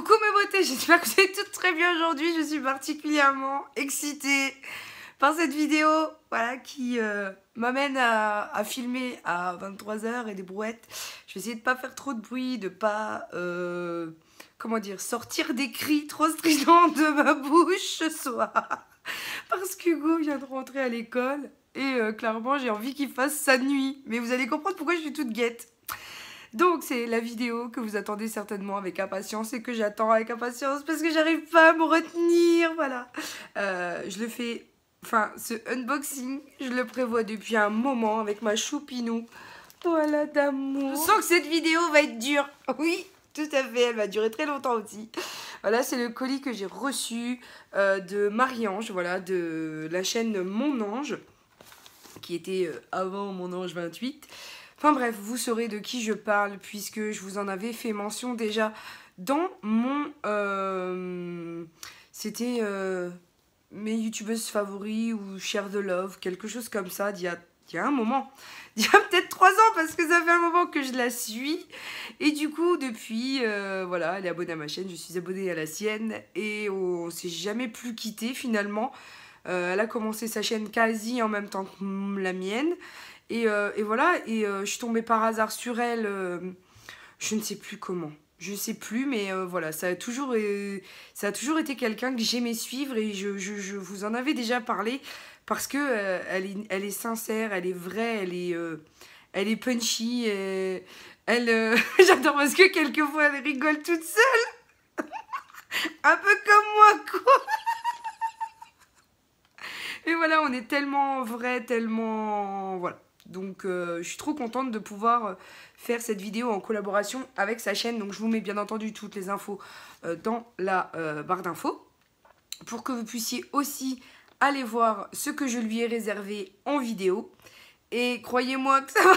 Coucou mes beautés, j'espère que vous allez toutes très bien aujourd'hui. Je suis particulièrement excitée par cette vidéo, voilà, qui m'amène à filmer à 23 h et des brouettes. Je vais essayer de pas faire trop de bruit, de pas, comment dire, sortir des cris trop stridents de ma bouche ce soir. Parce qu'Hugo vient de rentrer à l'école et clairement j'ai envie qu'il fasse sa nuit. Mais vous allez comprendre pourquoi je suis toute guette. Donc c'est la vidéo que vous attendez certainement avec impatience et que j'attends avec impatience parce que j'arrive pas à me retenir, voilà. Je le fais, enfin ce unboxing, je le prévois depuis un moment avec ma choupinou, voilà, d'amour. Je sens que cette vidéo va être dure, oui, tout à fait, elle va durer très longtemps aussi. Voilà, c'est le colis que j'ai reçu de Marie-Ange, voilà, de la chaîne Mon Ange, qui était avant Mon Ange 28. Enfin bref, vous saurez de qui je parle puisque je vous en avais fait mention déjà dans mon... C'était mes youtubeuses favoris ou Share the Love, quelque chose comme ça, d'il y a un moment. Il y a peut-être 3 ans parce que ça fait un moment que je la suis. Et du coup, depuis, voilà, elle est abonnée à ma chaîne, je suis abonnée à la sienne. Et on s'est jamais plus quitté finalement. Elle a commencé sa chaîne quasi en même temps que la mienne. Et voilà, et je suis tombée par hasard sur elle, je ne sais plus comment, je sais plus, mais voilà, ça a toujours été quelqu'un que j'aimais suivre et je vous en avais déjà parlé parce que elle est sincère, elle est vraie, elle est punchy, j'adore parce que quelquefois elle rigole toute seule, un peu comme moi, quoi. Et voilà, on est tellement vrai, tellement... Voilà. Donc je suis trop contente de pouvoir faire cette vidéo en collaboration avec sa chaîne. Donc je vous mets bien entendu toutes les infos dans la barre d'infos. Pour que vous puissiez aussi aller voir ce que je lui ai réservé en vidéo. Et croyez-moi que ça va...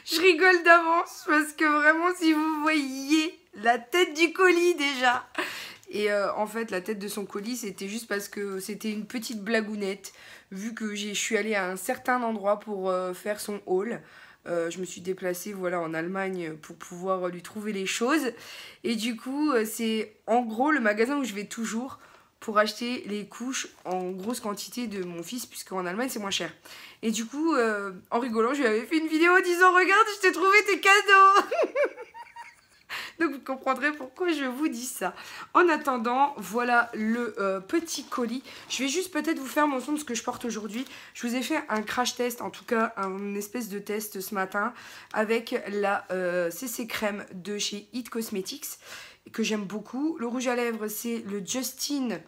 Je rigole d'avance parce que vraiment si vous voyiez la tête du colis déjà... Et en fait, la tête de son colis, c'était juste parce que c'était une petite blagounette. Vu que je suis allée à un certain endroit pour faire son haul. Je me suis déplacée, voilà, en Allemagne pour pouvoir lui trouver les choses. Et du coup, c'est en gros le magasin où je vais toujours pour acheter les couches en grosse quantité de mon fils. Puisqu'en Allemagne, c'est moins cher. Et du coup, en rigolant, je lui avais fait une vidéo en disant « Regarde, je t'ai trouvé tes cadeaux !» Donc vous comprendrez pourquoi je vous dis ça. En attendant, voilà le petit colis. Je vais juste peut-être vous faire mention de ce que je porte aujourd'hui. Je vous ai fait un crash test, en tout cas un espèce de test ce matin avec la CC crème de chez It Cosmetics que j'aime beaucoup. Le rouge à lèvres, c'est le Justin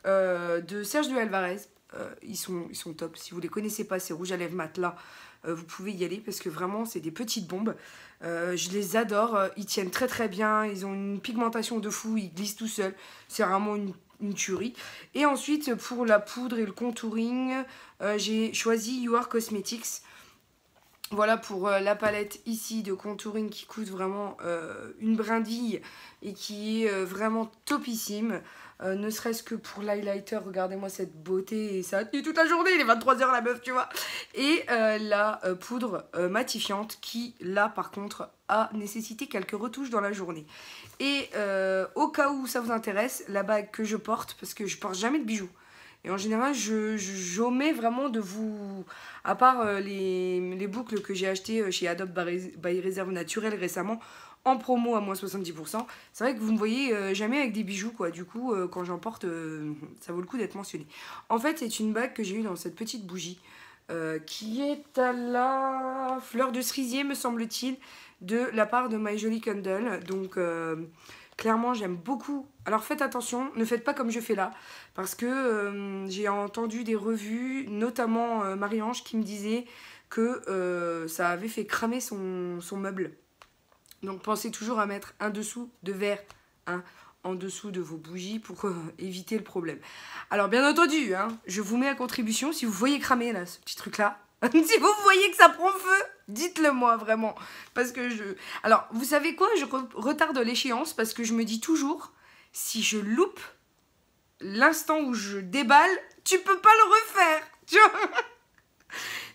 de Serge de Alvarez. Ils sont top. Si vous les connaissez pas, ces rouges à lèvres mat là, vous pouvez y aller parce que vraiment c'est des petites bombes. Je les adore, ils tiennent très très bien, ils ont une pigmentation de fou, ils glissent tout seuls, c'est vraiment une tuerie. Et ensuite pour la poudre et le contouring, j'ai choisi You Are Cosmetics. Voilà pour la palette ici de contouring qui coûte vraiment une brindille et qui est vraiment topissime. Ne serait-ce que pour l'highlighter, regardez-moi cette beauté et ça a tenu toute la journée, il est 23 h la meuf, tu vois. Et la poudre matifiante qui, là par contre, a nécessité quelques retouches dans la journée. Et au cas où ça vous intéresse, la bague que je porte, parce que je porte jamais de bijoux. Et en général, j'omets vraiment de vous... À part les boucles que j'ai achetées chez Adobe by Réserve Naturelle récemment, en promo à moins 70%. C'est vrai que vous ne me voyez jamais avec des bijoux, quoi. Du coup, quand j'en porte, ça vaut le coup d'être mentionné. En fait, c'est une bague que j'ai eue dans cette petite bougie, qui est à la fleur de cerisier, me semble-t-il, de la part de My Jolly Candle. Donc... clairement, j'aime beaucoup. Alors faites attention, ne faites pas comme je fais là. Parce que j'ai entendu des revues, notamment Marie-Ange, qui me disait que ça avait fait cramer son meuble. Donc pensez toujours à mettre un dessous de verre en dessous de vos bougies pour éviter le problème. Alors bien entendu, je vous mets à contribution. Si vous voyez cramer là, ce petit truc-là, si vous voyez que ça prend feu, dites-le moi vraiment. Parce que Alors, vous savez quoi? Je retarde l'échéance parce que je me dis toujours, si je loupe l'instant où je déballe, tu peux pas le refaire. Tu vois?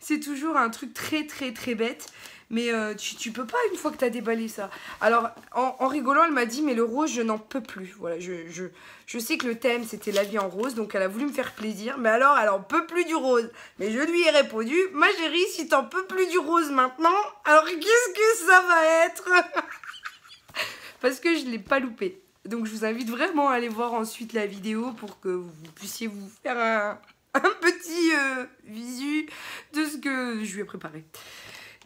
C'est toujours un truc très très très bête. Mais tu peux pas une fois que t'as déballé ça. Alors, en rigolant, elle m'a dit, mais le rose, je n'en peux plus. Voilà, je sais que le thème, c'était la vie en rose, donc elle a voulu me faire plaisir. Mais alors, elle en peut plus du rose. Mais je lui ai répondu, ma chérie, si t'en peux plus du rose maintenant, alors qu'est-ce que ça va être? Parce que je l'ai pas loupé. Donc, je vous invite vraiment à aller voir ensuite la vidéo pour que vous puissiez vous faire un petit visu de ce que je lui ai préparé.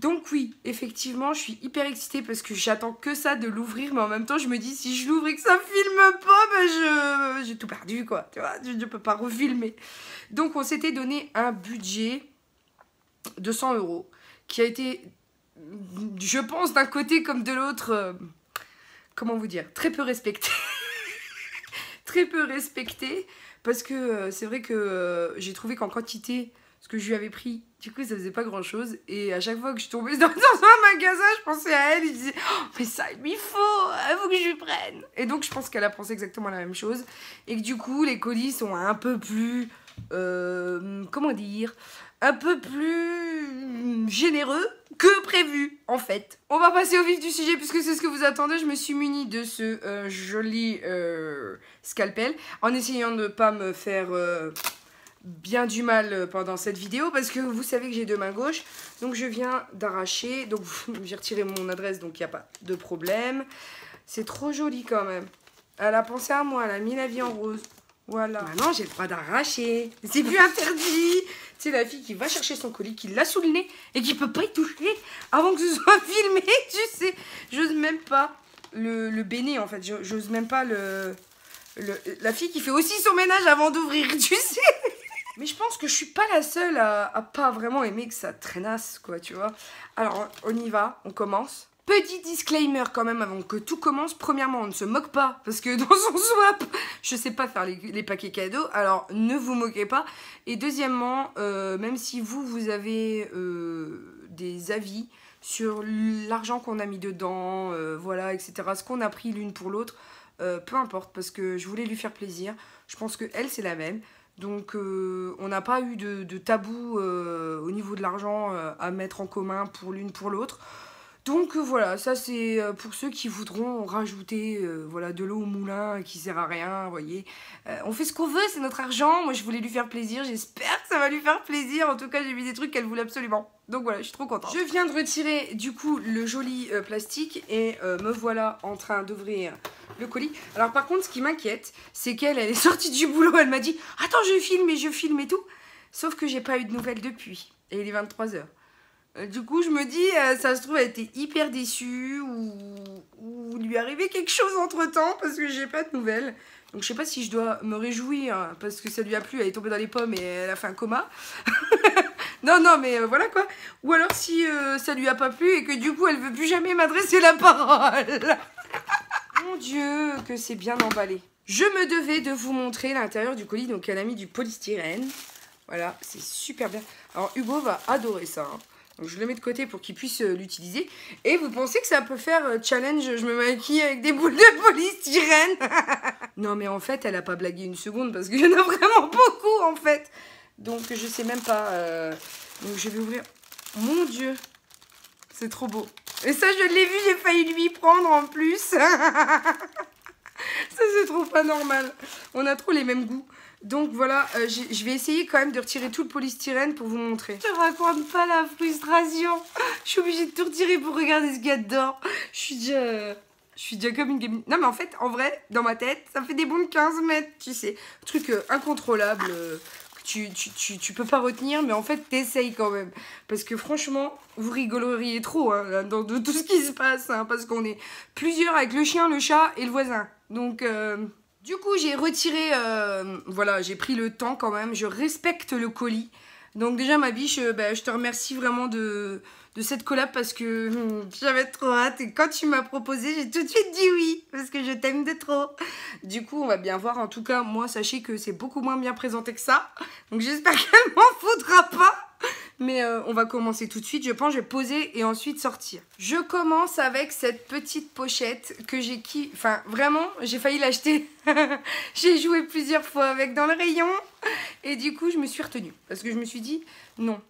Donc oui, effectivement, je suis hyper excitée parce que j'attends que ça de l'ouvrir. Mais en même temps, je me dis, si je l'ouvre et que ça filme pas, ben j'ai tout perdu, quoi. Tu vois, je ne peux pas refilmer. Donc, on s'était donné un budget de 100 € qui a été, je pense, d'un côté comme de l'autre, comment vous dire, très peu respecté. Très peu respecté. Parce que c'est vrai que j'ai trouvé qu'en quantité, ce que je lui avais pris, du coup, ça faisait pas grand chose. Et à chaque fois que je tombais dans un magasin, je pensais à elle. Et je disais, oh, mais ça, il faut que je lui prenne. Et donc, je pense qu'elle a pensé exactement la même chose. Et que du coup, les colis sont un peu plus, comment dire, un peu plus généreux que prévu, en fait. On va passer au vif du sujet, puisque c'est ce que vous attendez. Je me suis munie de ce joli scalpel, en essayant de ne pas me faire bien du mal pendant cette vidéo, parce que vous savez que j'ai deux mains gauches. Donc je viens d'arracher, donc j'ai retiré mon adresse, donc il n'y a pas de problème. C'est trop joli quand même. Elle a pensé à moi, elle a mis la vie en rose. Voilà. Maintenant, j'ai le droit d'arracher. C'est plus interdit. C'est la fille qui va chercher son colis, qui l'a sous le nez et qui peut pas y toucher avant que ce soit filmé. Tu sais, j'ose même pas le béné, en fait. J'ose même pas la fille qui fait aussi son ménage avant d'ouvrir, tu sais. Mais je pense que je suis pas la seule à pas vraiment aimer que ça traînasse, quoi, tu vois. Alors, on y va, on commence. Petit disclaimer quand même avant que tout commence. Premièrement, on ne se moque pas parce que dans son swap, je sais pas faire les paquets cadeaux. Alors, ne vous moquez pas. Et deuxièmement, même si vous avez des avis sur l'argent qu'on a mis dedans, voilà, etc. Ce qu'on a pris l'une pour l'autre, peu importe parce que je voulais lui faire plaisir. Je pense que elle, c'est la même. Donc, on n'a pas eu de tabou au niveau de l'argent à mettre en commun pour l'une pour l'autre. Donc voilà, ça c'est pour ceux qui voudront rajouter voilà, de l'eau au moulin qui sert à rien, vous voyez. On fait ce qu'on veut, c'est notre argent. Moi je voulais lui faire plaisir, j'espère que ça va lui faire plaisir. En tout cas j'ai vu des trucs qu'elle voulait absolument. Donc voilà, je suis trop contente. Je viens de retirer du coup le joli plastique et me voilà en train d'ouvrir le colis. Alors par contre ce qui m'inquiète, c'est qu'elle est sortie du boulot, elle m'a dit « Attends, je filme et tout ». Sauf que j'ai pas eu de nouvelles depuis et il est 23 h. Du coup, je me dis, ça se trouve, elle était hyper déçue ou lui est arrivé quelque chose entre-temps parce que j'ai pas de nouvelles. Donc, je sais pas si je dois me réjouir parce que ça lui a plu, elle est tombée dans les pommes et elle a fait un coma. Non, mais voilà quoi. Ou alors si ça lui a pas plu et que du coup, elle veut plus jamais m'adresser la parole. Mon Dieu, que c'est bien emballé. Je me devais de vous montrer l'intérieur du colis. Donc, elle a mis du polystyrène. Voilà, c'est super bien. Alors, Hugo va adorer ça, hein. Donc je le mets de côté pour qu'il puisse l'utiliser. Et vous pensez que ça peut faire challenge, je me maquille avec des boules de polystyrène? Non mais en fait, elle a pas blagué une seconde parce qu'il y en a vraiment beaucoup en fait. Donc je sais même pas. Donc je vais ouvrir. Mon Dieu, c'est trop beau. Et ça je l'ai vu, j'ai failli lui prendre en plus. Ça c'est trop pas normal. On a trop les mêmes goûts. Donc voilà, je vais essayer quand même de retirer tout le polystyrène pour vous montrer. Je te raconte pas la frustration. Je suis obligée de tout retirer pour regarder ce qu'il y a dedans. Je suis déjà comme une gamine. Non mais en fait, en vrai, dans ma tête, ça fait des bons de 15 mètres, tu sais. Truc incontrôlable, que tu peux pas retenir, mais en fait, t'essayes quand même. Parce que franchement, vous rigoleriez trop hein, dans de tout ce qui se passe. Hein, parce qu'on est plusieurs avec le chien, le chat et le voisin. Donc... Du coup, j'ai retiré, voilà, j'ai pris le temps quand même, je respecte le colis. Donc déjà, ma biche, je te remercie vraiment de cette collab parce que j'avais trop hâte. Et quand tu m'as proposé, j'ai tout de suite dit oui, parce que je t'aime de trop. Du coup, on va bien voir. En tout cas, moi, sachez que c'est beaucoup moins bien présenté que ça. Donc j'espère qu'elle m'en faudra pas. Mais on va commencer tout de suite. Je pense que je vais poser et ensuite sortir. Je commence avec cette petite pochette que j'ai kiffé. Enfin, vraiment, j'ai failli l'acheter. J'ai joué plusieurs fois avec dans le rayon. Et du coup, je me suis retenue. Parce que je me suis dit, non,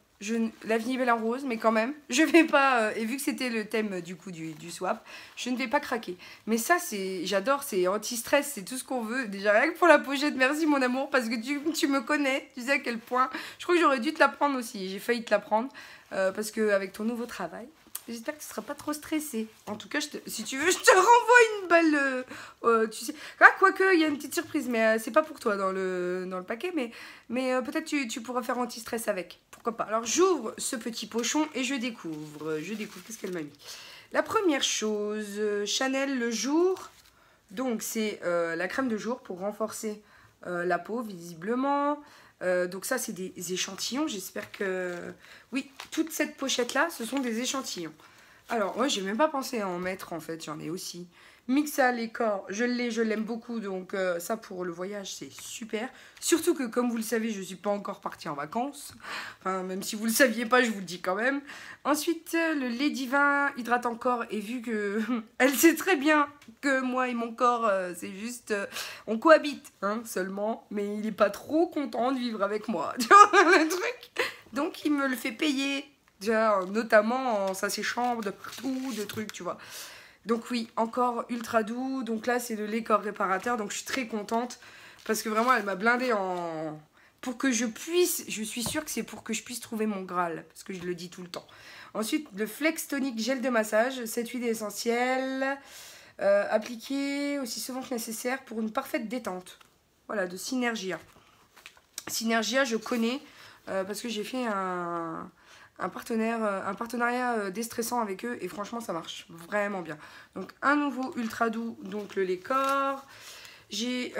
La vie est belle en rose, mais quand même, je vais pas, et vu que c'était le thème du coup du swap, je ne vais pas craquer. Mais ça, j'adore, c'est anti-stress, c'est tout ce qu'on veut. Déjà, rien que pour la pochette, merci mon amour, parce que tu me connais, tu sais à quel point. Je crois que j'aurais dû te la prendre aussi, j'ai failli te la prendre, parce qu'avec ton nouveau travail, j'espère que tu ne seras pas trop stressée. En tout cas, si tu veux, je te renvoie une balle. Tu sais. Ah, quoique, il y a une petite surprise, mais c'est pas pour toi dans le paquet. Mais peut-être tu pourras faire anti-stress avec. Pourquoi pas. Alors, j'ouvre ce petit pochon et je découvre. Qu'est-ce qu'elle m'a mis. La première chose, Chanel le jour. Donc, c'est la crème de jour pour renforcer la peau, visiblement. Donc ça, c'est des échantillons. J'espère que... Oui, toute cette pochette-là, ce sont des échantillons. Alors, moi, j'ai même pas pensé à en mettre, en fait. J'en ai aussi. Mixa, les corps, je l'aime beaucoup. Donc ça, pour le voyage, c'est super. Surtout que, comme vous le savez, je suis pas encore partie en vacances. Enfin, même si vous le saviez pas, je vous le dis quand même. Ensuite, le lait divin hydratant corps. Et vu que elle sait très bien que moi et mon corps, c'est juste... on cohabite, hein, seulement. Mais il est pas trop content de vivre avec moi. Tu vois, le truc. Donc, il me le fait payer. Déjà, notamment en sachet-chambre, de partout, de trucs, tu vois. Donc oui, encore ultra doux. Donc là, c'est le lait corps réparateur. Donc je suis très contente. Parce que vraiment, elle m'a blindée en... Pour que je puisse... Je suis sûre que c'est pour que je puisse trouver mon Graal. Parce que je le dis tout le temps. Ensuite, le Flex Tonic Gel de massage. Cette huile essentielle. Appliquée aussi souvent que nécessaire pour une parfaite détente. Voilà, de Synergia. Synergia, je connais. Parce que j'ai fait un partenariat déstressant avec eux et franchement ça marche vraiment bien. Donc un nouveau ultra doux, donc le lait corps. J'ai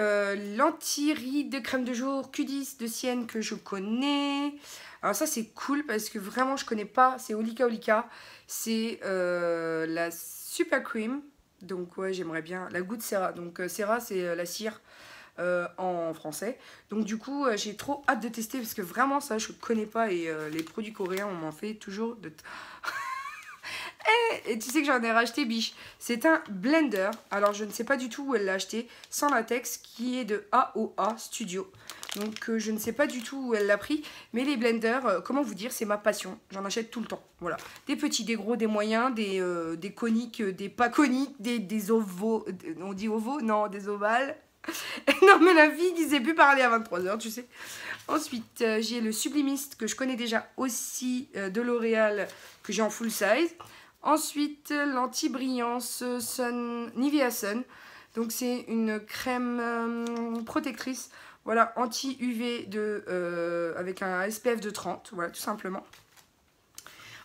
l'anti-rides crème de jour Q10 de Sienne que je connais. Alors ça c'est cool parce que vraiment je connais pas, c'est Olika Olika. C'est la Super Cream. Donc ouais, j'aimerais bien la goutte Serra. Donc Serra c'est la cire. En français. Donc du coup, j'ai trop hâte de tester parce que vraiment ça, je connais pas et les produits coréens, on m'en fait toujours de... et tu sais que j'en ai racheté, biche. C'est un blender. Alors, je ne sais pas du tout où elle l'a acheté. Sans latex, qui est de AOA Studio. Donc, je ne sais pas du tout où elle l'a pris. Mais les blenders, comment vous dire, c'est ma passion. J'en achète tout le temps. Voilà. Des petits, des gros, des moyens, des coniques, des pas coniques, des ovaux. On dit ovaux? Non, des ovales. Non mais la vie disait plus parler à 23 h, tu sais. Ensuite, j'ai le Sublimiste que je connais déjà aussi de L'Oréal que j'ai en full size. Ensuite, l'anti-brillance Nivea Sun. Donc c'est une crème protectrice, voilà, anti-UV avec un SPF de 30, voilà, tout simplement.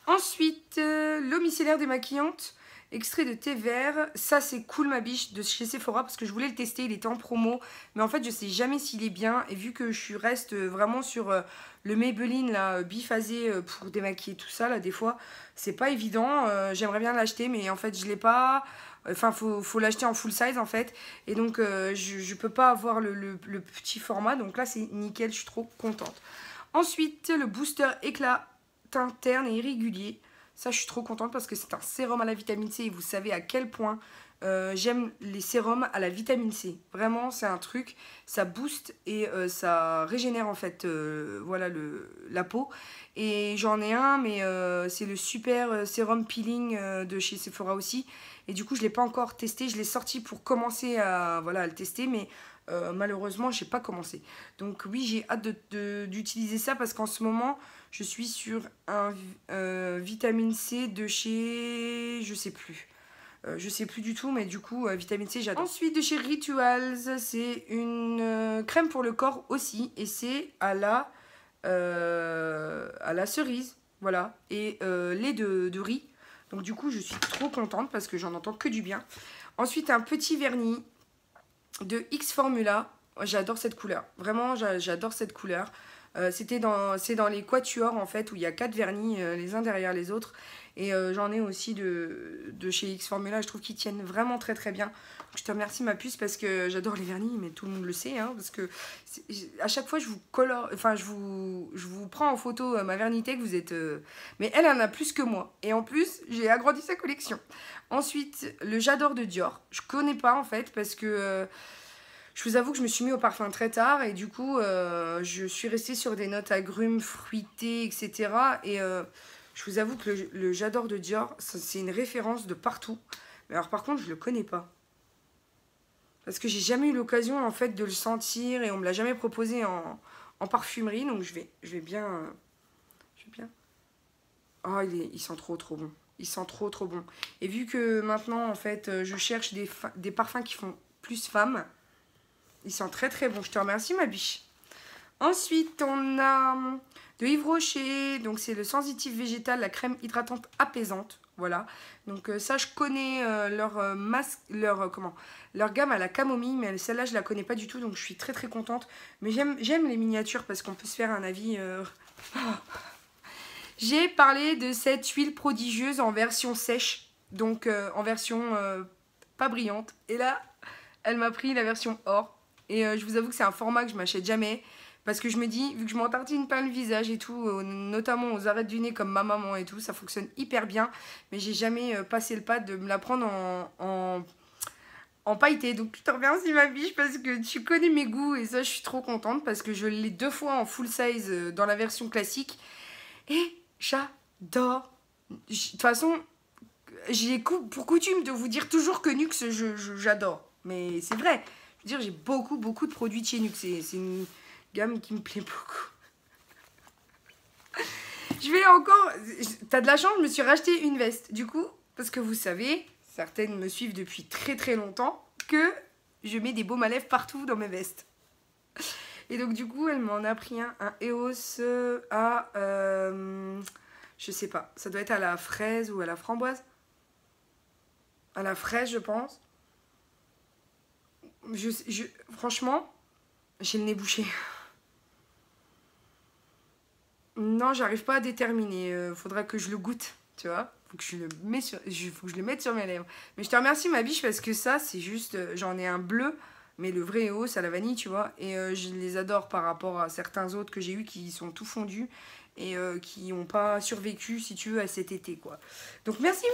Ensuite, l'eau micellaire démaquillante. Extrait de thé vert, ça c'est cool ma biche de chez Sephora parce que je voulais le tester, il était en promo. Mais en fait je sais jamais s'il est bien et vu que je reste vraiment sur le Maybelline là, biphasé pour démaquiller tout ça là des fois, c'est pas évident. J'aimerais bien l'acheter mais en fait je l'ai pas. Enfin faut l'acheter en full size en fait. Et donc je peux pas avoir le petit format donc là c'est nickel, je suis trop contente. Ensuite le booster éclat teint terne et irrégulier. Ça, je suis trop contente parce que c'est un sérum à la vitamine C et vous savez à quel point j'aime les sérums à la vitamine C. Vraiment, c'est un truc, ça booste et ça régénère en fait voilà, la peau. Et j'en ai un, mais c'est le super sérum peeling de chez Sephora aussi. Et du coup, je ne l'ai pas encore testé. Je l'ai sorti pour commencer à le tester, mais malheureusement, je n'ai pas commencé. Donc oui, j'ai hâte d'utiliser ça parce qu'en ce moment... Je suis sur un vitamine C de chez... Je sais plus. Je sais plus du tout, mais du coup, vitamine C, j'adore. Ensuite, de chez Rituals, c'est une crème pour le corps aussi. Et c'est à la cerise. Voilà. Et lait de riz. Donc du coup, je suis trop contente parce que j'en entends que du bien. Ensuite, un petit vernis de X Formula. J'adore cette couleur. Vraiment, j'adore cette couleur. C'est dans les quatuors en fait où il y a 4 vernis les uns derrière les autres et j'en ai aussi de chez X Formula. Je trouve qu'ils tiennent vraiment très très bien. Donc, je te remercie ma puce parce que j'adore les vernis, mais tout le monde le sait hein, parce que à chaque fois je vous colore, enfin je vous prends en photo ma Vernitech, vous êtes mais elle en a plus que moi et en plus j'ai agrandi sa collection. Ensuite le J'adore de Dior, je connais pas en fait parce que Je vous avoue que je me suis mis au parfum très tard et du coup, je suis restée sur des notes agrumes, fruitées, etc. Et je vous avoue que le J'adore de Dior, c'est une référence de partout. Mais alors par contre, je le connais pas. Parce que j'ai jamais eu l'occasion en fait de le sentir et on me l'a jamais proposé en parfumerie. Donc je vais bien... Oh, il sent trop bon. Il sent trop bon. Et vu que maintenant, en fait, je cherche des parfums qui font plus femmes, il sent très bon. Je te remercie, ma biche. Ensuite, on a de Yves Rocher. Donc, c'est le sensitif végétal, la crème hydratante apaisante. Voilà. Donc, ça, je connais leur masque, leur gamme à la camomille. Mais celle-là, je la connais pas du tout. Donc, je suis très contente. Mais j'aime les miniatures parce qu'on peut se faire un avis... J'ai parlé de cette huile prodigieuse en version sèche, donc en version pas brillante. Et là, elle m'a pris la version or. Et je vous avoue que c'est un format que je m'achète jamais. Parce que je me dis, vu que je m'en tartine pas le visage et tout, notamment aux arêtes du nez comme ma maman et tout, ça fonctionne hyper bien. Mais j'ai jamais passé le pas de me la prendre en pailleté. Donc je te remercie, ma biche, parce que tu connais mes goûts. Et ça, je suis trop contente parce que je l'ai 2 fois en full size dans la version classique. Et... j'adore. De toute façon, j'ai pour coutume de vous dire toujours que Nuxe, j'adore. Mais c'est vrai. Je veux dire, j'ai beaucoup de produits de chez Nuxe. C'est une gamme qui me plaît beaucoup. Je vais encore... T'as de la chance, je me suis racheté une veste. Du coup, parce que vous savez, certaines me suivent depuis très longtemps, que je mets des baumes à lèvres partout dans mes vestes. Et donc du coup, elle m'en a pris un EOS à... je sais pas, ça doit être à la fraise ou à la framboise. À la fraise, je pense. Franchement, j'ai le nez bouché. Non, j'arrive pas à déterminer. Faudra que je le goûte, tu vois. Faut que je le mette sur mes lèvres. Mais je te remercie, ma biche, parce que ça, c'est juste... j'en ai un bleu... Mais le vrai EOS à la vanille, tu vois. Et je les adore par rapport à certains autres que j'ai eu qui sont tout fondus. Et qui n'ont pas survécu, si tu veux, à cet été, quoi. Donc merci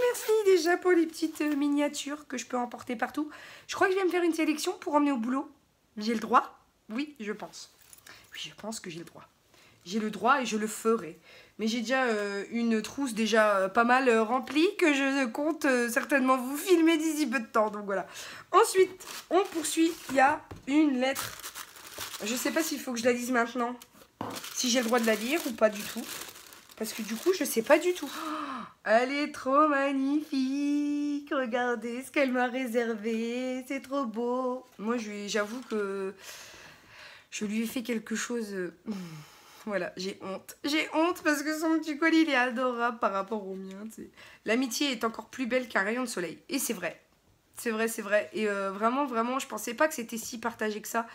déjà pour les petites miniatures que je peux emporter partout. Je crois que je vais me faire une sélection pour emmener au boulot. J'ai le droit? Oui, je pense. Oui, je pense que j'ai le droit. J'ai le droit et je le ferai. Mais j'ai déjà une trousse déjà pas mal remplie que je compte certainement vous filmer d'ici peu de temps. Donc voilà. Ensuite, on poursuit. Il y a une lettre. Je sais pas s'il faut que je la lise maintenant. Si j'ai le droit de la lire ou pas du tout. Parce que du coup, je sais pas du tout. Oh, elle est trop magnifique. Regardez ce qu'elle m'a réservé. C'est trop beau. Moi, j'avoue que je lui ai fait quelque chose... Voilà, j'ai honte. J'ai honte parce que son petit colis, il est adorable par rapport au mien. L'amitié est encore plus belle qu'un rayon de soleil. Et c'est vrai. C'est vrai. Et vraiment, je pensais pas que c'était si partagé que ça.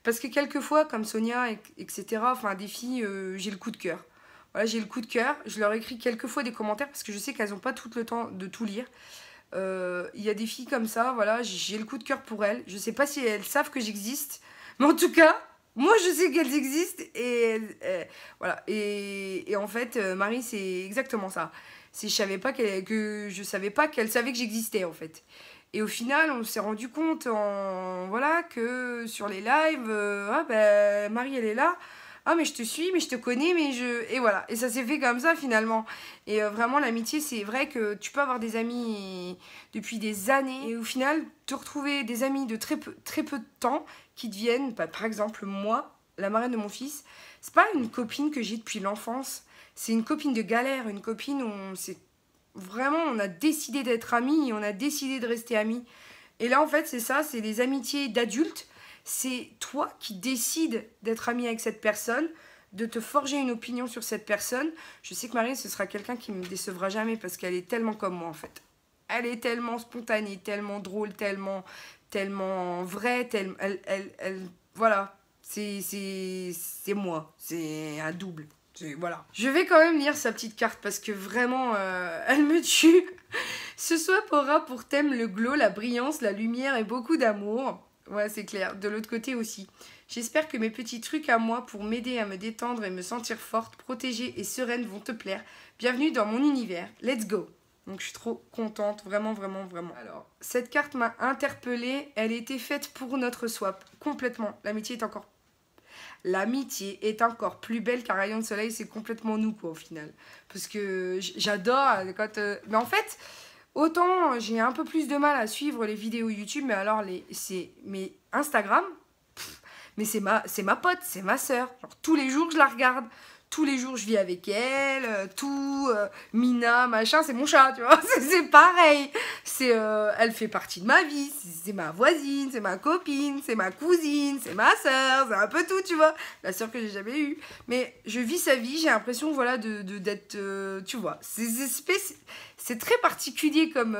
Parce que quelquefois, comme Sonia, etc., enfin des filles, j'ai le coup de cœur. Voilà, j'ai le coup de cœur. Je leur écris quelquefois des commentaires parce que je sais qu'elles n'ont pas tout le temps de tout lire. Il y a des filles comme ça, voilà, j'ai le coup de cœur pour elles. Je sais pas si elles savent que j'existe. Mais en tout cas... moi, je sais qu'elles existent et voilà. Et en fait, Marie, c'est exactement ça. Je savais pas qu'elle savait que j'existais, en fait. Et au final, on s'est rendu compte voilà, que sur les lives, Marie, elle est là. Ah, mais je te suis, mais je te connais, mais je... Et voilà. Et ça s'est fait comme ça, finalement. Et vraiment, l'amitié, c'est vrai que tu peux avoir des amis depuis des années. Et au final, te retrouver des amis de très peu de temps qui deviennent, par exemple, moi, la marraine de mon fils, c'est pas une copine que j'ai depuis l'enfance. C'est une copine de galère, une copine où on a décidé d'être amis et on a décidé de rester amis. Et là, en fait, c'est ça, c'est des amitiés d'adultes. C'est toi qui décides d'être ami avec cette personne, de te forger une opinion sur cette personne. Je sais que Marie, ce sera quelqu'un qui me décevra jamais parce qu'elle est tellement comme moi, en fait. Elle est tellement spontanée, tellement drôle, tellement vraie, voilà. C'est moi, c'est un double. Voilà. Je vais quand même lire sa petite carte parce que vraiment, elle me tue. Ce soit aura pour thème le glow, la brillance, la lumière et beaucoup d'amour. Ouais, c'est clair. De l'autre côté aussi. J'espère que mes petits trucs à moi pour m'aider à me détendre et me sentir forte, protégée et sereine vont te plaire. Bienvenue dans mon univers. Let's go. Donc je suis trop contente, vraiment, vraiment, vraiment. Alors, cette carte m'a interpellée. Elle était faite pour notre swap, complètement. L'amitié est encore plus belle qu'un rayon de soleil. C'est complètement nous, quoi, au final. Parce que j'adore quand... Mais en fait, autant j'ai un peu plus de mal à suivre les vidéos YouTube, mais alors, mais Instagram, mais c'est ma pote, c'est ma sœur. Genre, tous les jours, je la regarde. Tous les jours, je vis avec elle, Mina, machin, c'est mon chat, tu vois, c'est pareil. Elle fait partie de ma vie, c'est ma voisine, c'est ma copine, c'est ma cousine, c'est ma sœur, c'est un peu tout, tu vois. La sœur que j'ai jamais eue. Mais je vis sa vie, j'ai l'impression, voilà, d'être, tu vois, c'est très particulier comme...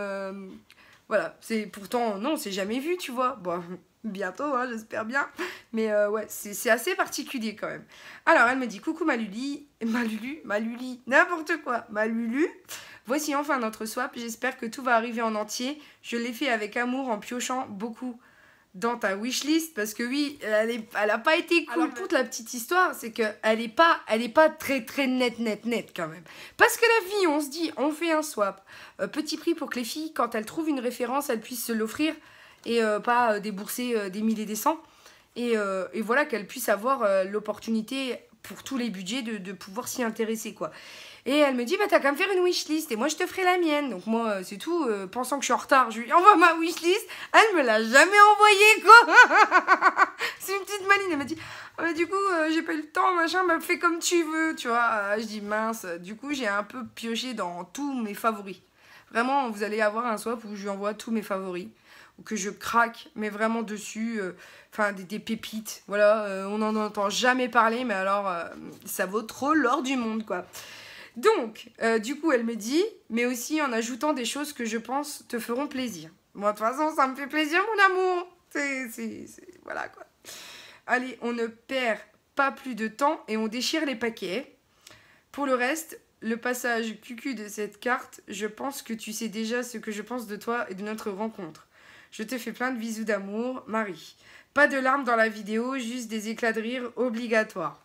voilà, pourtant, non, c'est jamais vu, tu vois. Bon, bientôt, hein, j'espère bien. Mais ouais, c'est assez particulier quand même. Alors, elle me dit, coucou Maluli, n'importe quoi, Malulu. Voici enfin notre swap, j'espère que tout va arriver en entier. Je l'ai fait avec amour en piochant beaucoup dans ta wishlist, parce que oui, elle a pas été cool. Alors, pour la petite histoire, c'est qu'elle est pas très nette quand même. Parce que la vie, on se dit, on fait un swap. Petit prix pour que les filles, quand elles trouvent une référence, elles puissent se l'offrir et pas débourser des milliers et des cents. Et voilà, qu'elles puissent avoir l'opportunité pour tous les budgets de pouvoir s'y intéresser, quoi. Et elle me dit, bah t'as qu'à me faire une wishlist et moi je te ferai la mienne. Donc moi, c'est tout, pensant que je suis en retard, je lui envoie ma wishlist. Elle me l'a jamais envoyée, quoi. C'est une petite maline. Elle m'a dit, ah, bah, du coup, j'ai pas eu le temps, machin, bah fais comme tu veux, tu vois. Je dis, mince. Du coup, j'ai un peu pioché dans tous mes favoris. Vraiment, vous allez avoir un swap où je lui envoie tous mes favoris. Ou que je craque, mais vraiment dessus. Enfin, des pépites. Voilà, on n'en entend jamais parler, mais alors, ça vaut trop l'or du monde, quoi. Donc, du coup, elle me dit, mais aussi en ajoutant des choses que je pense te feront plaisir. Moi, de toute façon, ça me fait plaisir, mon amour. Voilà, quoi. Allez, on ne perd pas plus de temps et on déchire les paquets. Pour le reste, le passage cucu de cette carte, je pense que tu sais déjà ce que je pense de toi et de notre rencontre. Je te fais plein de bisous d'amour, Marie. Pas de larmes dans la vidéo, juste des éclats de rire obligatoires.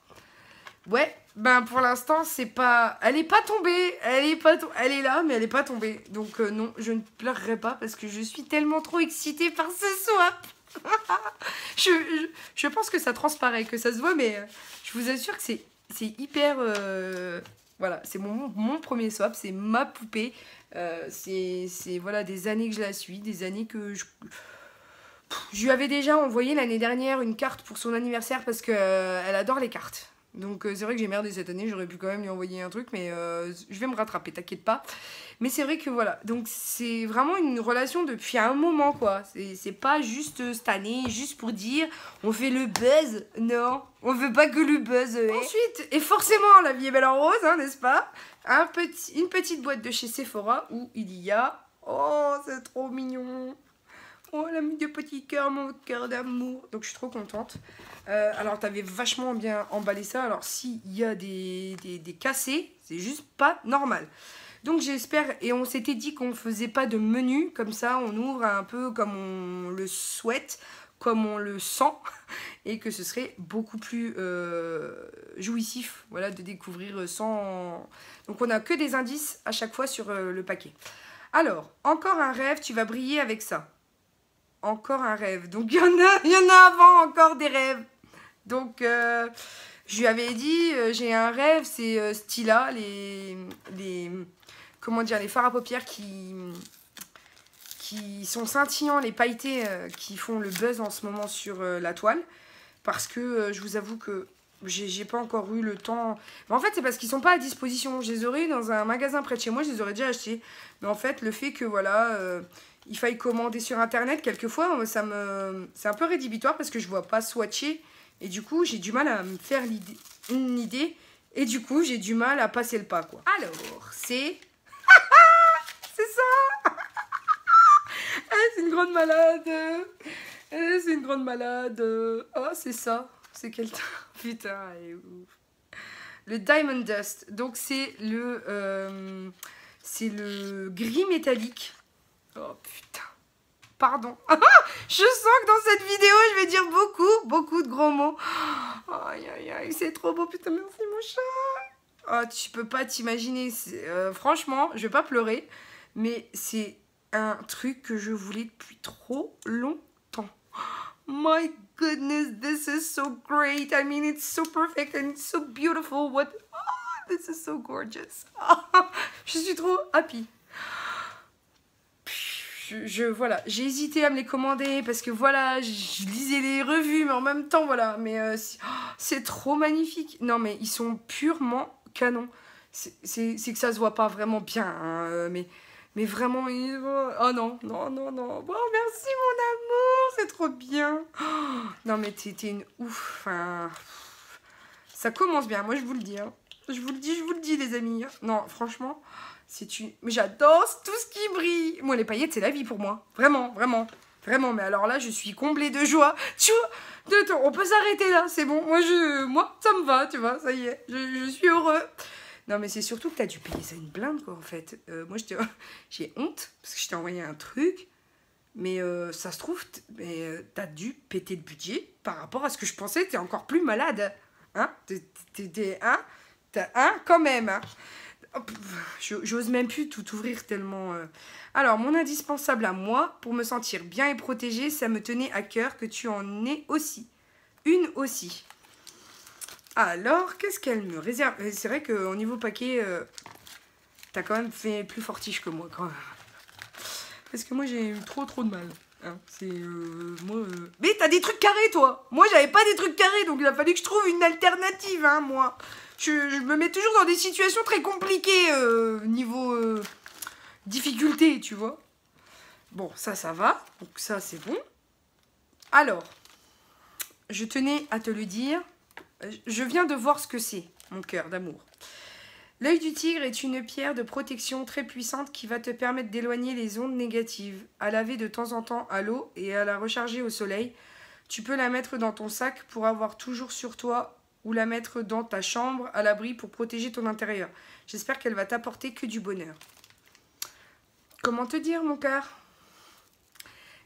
Ouais, ben pour l'instant, c'est pas... Elle est pas tombée, elle est là, mais elle est pas tombée. Donc non, je ne pleurerai pas parce que je suis tellement trop excitée par ce swap. je pense que ça transparaît, que ça se voit, mais je vous assure que c'est hyper... voilà, c'est mon premier swap, c'est ma poupée. C'est voilà, des années que je la suis, des années que je lui avais déjà envoyé l'année dernière une carte pour son anniversaire parce qu'elle adore les cartes. Donc c'est vrai que j'ai merdé cette année, j'aurais pu quand même lui envoyer un truc, mais je vais me rattraper, t'inquiète pas. Mais c'est vrai que voilà, donc c'est vraiment une relation depuis un moment, quoi. C'est pas juste cette année, juste pour dire on fait le buzz. Non, on veut pas que le buzz. Ensuite, et forcément la vie est belle en rose, hein, n'est-ce pas? Une petite boîte de chez Sephora où il y a... Oh, c'est trop mignon. Oh, elle a mis des petits cœurs, mon cœur d'amour. Donc, je suis trop contente. Alors, t'avais vachement bien emballé ça. Alors, s'il y a des cassés, c'est juste pas normal. Donc, j'espère... Et on s'était dit qu'on faisait pas de menu. Comme ça, on ouvre un peu comme on le souhaite, comme on le sent. Et que ce serait beaucoup plus jouissif, voilà, de découvrir sans... Donc, on n'a que des indices à chaque fois sur le paquet. Alors, encore un rêve, tu vas briller avec ça. Encore un rêve. Donc, il y en a avant encore des rêves. Donc, je lui avais dit, j'ai un rêve, c'est Stila, comment dire, les fards à paupières qui sont scintillants, les pailletés qui font le buzz en ce moment sur la toile. Parce que je vous avoue que j'ai pas encore eu le temps. Mais en fait, c'est parce qu'ils sont pas à disposition. Je les aurais eu dans un magasin près de chez moi, je les aurais déjà achetés. Mais en fait, le fait que, voilà... il faille commander sur internet, quelquefois, c'est un peu rédhibitoire parce que je vois pas swatcher. Et du coup, j'ai du mal à me faire une idée. Et du coup, j'ai du mal à passer le pas, quoi. Alors, c'est... c'est ça. C'est une grande malade. C'est une grande malade. Oh, c'est ça. C'est quel... Putain, elle est ouf. Le Diamond Dust. Donc, c'est le gris métallique. Oh putain, pardon. Je sens que dans cette vidéo, je vais dire beaucoup de gros mots. Aïe, aïe, aïe, c'est trop beau, putain, merci mon chat. Oh, tu peux pas t'imaginer. Franchement, je vais pas pleurer. Mais c'est un truc que je voulais depuis trop longtemps. My goodness, this is so great. I mean, it's so perfect and it's so beautiful. What? Oh, this is so gorgeous. Je suis trop happy. Voilà, j'ai hésité à me les commander parce que voilà, je lisais les revues, mais en même temps, voilà. Mais c'est trop magnifique. Non, mais ils sont purement canons. C'est que ça se voit pas vraiment bien, hein, mais vraiment, oh non, non, non, non. Oh, merci mon amour, c'est trop bien. Oh, non, mais t'es une ouf. Enfin, ça commence bien, moi je vous le dis. Hein. Je vous le dis, les amis. Non, franchement, c'est une... Mais j'adore tout ce qui brille. Moi, les paillettes, c'est la vie pour moi. Vraiment, vraiment, vraiment. Mais alors là, je suis comblée de joie. Tu vois, on peut s'arrêter là, c'est bon. Moi, ça me va, tu vois, ça y est. Je suis heureux. Non, mais c'est surtout que t'as dû payer ça une blinde, quoi, en fait. Moi, j'ai honte, parce que je t'ai envoyé un truc, mais ça se trouve, t'as dû péter le budget par rapport à ce que je pensais, t'es encore plus malade. Hein? Quand même, hein? J'ose même plus tout ouvrir tellement... Alors, mon indispensable à moi, pour me sentir bien et protégée, ça me tenait à cœur que tu en aies aussi. Une aussi. Alors, qu'est-ce qu'elle me réserve? C'est vrai qu'au niveau paquet, t'as quand même fait plus fortiche que moi, quand même. Parce que moi, j'ai eu trop de mal. Hein. C'est, moi... Mais t'as des trucs carrés, toi! Moi, j'avais pas des trucs carrés, donc il a fallu que je trouve une alternative, hein, moi. Je me mets toujours dans des situations très compliquées, niveau difficulté, tu vois. Bon, ça va. Donc ça, c'est bon. Alors, je tenais à te le dire... Je viens de voir ce que c'est, mon cœur d'amour. L'œil du tigre est une pierre de protection très puissante qui va te permettre d'éloigner les ondes négatives, à laver de temps en temps à l'eau et à la recharger au soleil. Tu peux la mettre dans ton sac pour avoir toujours sur toi ou la mettre dans ta chambre à l'abri pour protéger ton intérieur. J'espère qu'elle va t'apporter que du bonheur. Comment te dire, mon cœur?